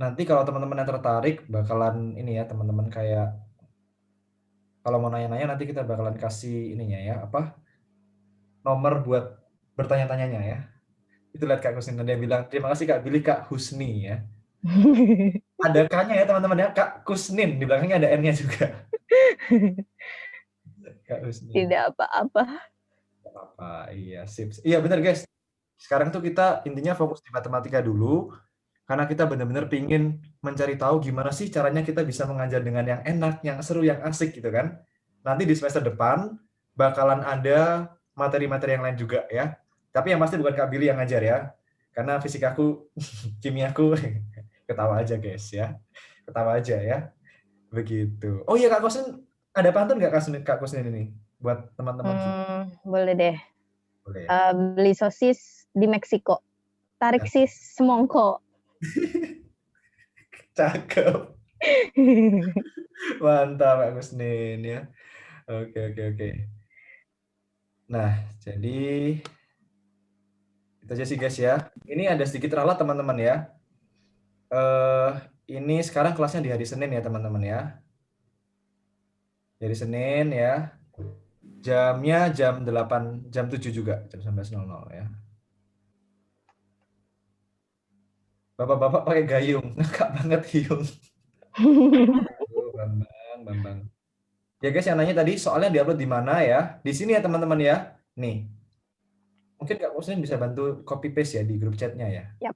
Nanti kalau teman-teman yang tertarik bakalan ini ya teman-teman kayak kalau mau nanya-nanya nanti kita bakalan kasih ininya ya apa nomor buat bertanya-tanyanya ya. Itu lihat Kak Husni dia bilang terima kasih Kak pilih Kak Husni ya. Ada K-nya ya teman-teman ya Kak Kusnin di belakangnya ada N-nya juga. Kak Husni. Tidak apa-apa. Apa iya sip. Iya benar guys. Sekarang tuh kita intinya fokus di matematika dulu. Karena kita benar-benar pingin mencari tahu gimana sih caranya kita bisa mengajar dengan yang enak, yang seru, yang asik gitu kan. Nanti di semester depan bakalan ada materi-materi yang lain juga ya. Tapi yang pasti bukan Kak Billy yang ngajar ya. Karena fisikaku, kimiaku, ketawa aja guys ya. Ketawa aja ya. Begitu. Oh iya Kak Kosin, ada pantun nggak Kak Kosin ini? Buat teman-teman kita. Boleh deh. Boleh ya? Beli sosis di Meksiko. Tarik Nah, sis semongko. cakep. Mantap Kak Kusnin ya. Oke. Nah, jadi itu aja sih guys ya. Ini ada sedikit ralat teman-teman ya. Ini sekarang kelasnya di hari Senin ya teman-teman ya. Hari Senin ya. Jamnya jam 8, jam 7 juga, jam 19.00 ya. Bapak-bapak pakai gayung, ngakak banget Hyung. Aduh, Bambang. Ya guys, yang nanya tadi soalnya diupload di mana ya? Di sini ya teman-teman ya. Nih, mungkin Kak Muslim bisa bantu copy paste ya di grup chatnya ya. Yap.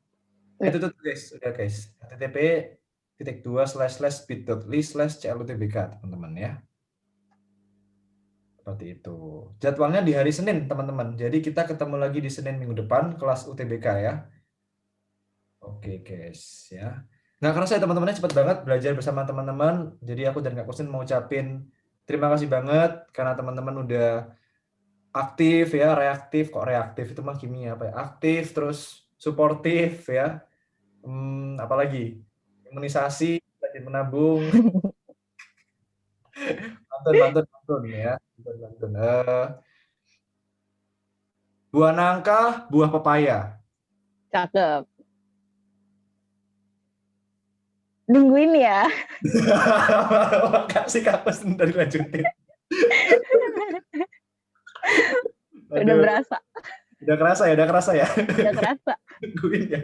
Itu tuh guys, udah guys. http://bit.ly/clutbk teman-teman ya. Seperti itu. Jadwalnya di hari Senin teman-teman. Jadi kita ketemu lagi di Senin minggu depan kelas UTBK ya. Oke guys ya. Nggak kerasa ya teman-temannya cepat banget belajar bersama teman-teman. Jadi aku dan Kak Kusin mau ucapin terima kasih banget karena teman-teman udah aktif ya, reaktif. Kok reaktif itu mah kimia apa ya? Aktif terus suportif ya. Apalagi imunisasi, rajin menabung, mantun ya, mantun. Buah nangka, buah pepaya. Cakep. Nungguin ya. Makasih Kak, sebentar lanjutin. Udah Aduh, berasa, udah kerasa ya, udah kerasa ya. udah kerasa. Nungguin ya.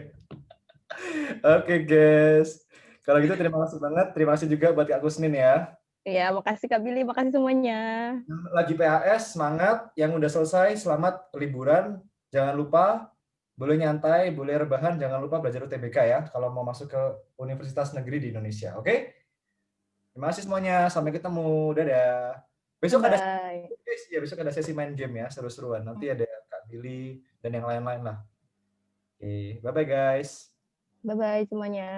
Oke, guys. Kalau gitu terima kasih banget. Terima kasih juga buat Kak Kusnin ya. Ya, makasih Kak Billy, makasih semuanya. Yang lagi PAS, semangat. Yang udah selesai, selamat liburan. Jangan lupa, boleh nyantai, boleh rebahan. Jangan lupa belajar UTBK ya, kalau mau masuk ke Universitas Negeri di Indonesia. Oke? Terima kasih semuanya. Sampai ketemu. Dadah. Besok ada Bye. ya, besok ada sesi main game ya, seru-seruan. Nanti ada Kak Billy dan yang lain-lain lah. Oke, bye-bye guys. Bye-bye semuanya.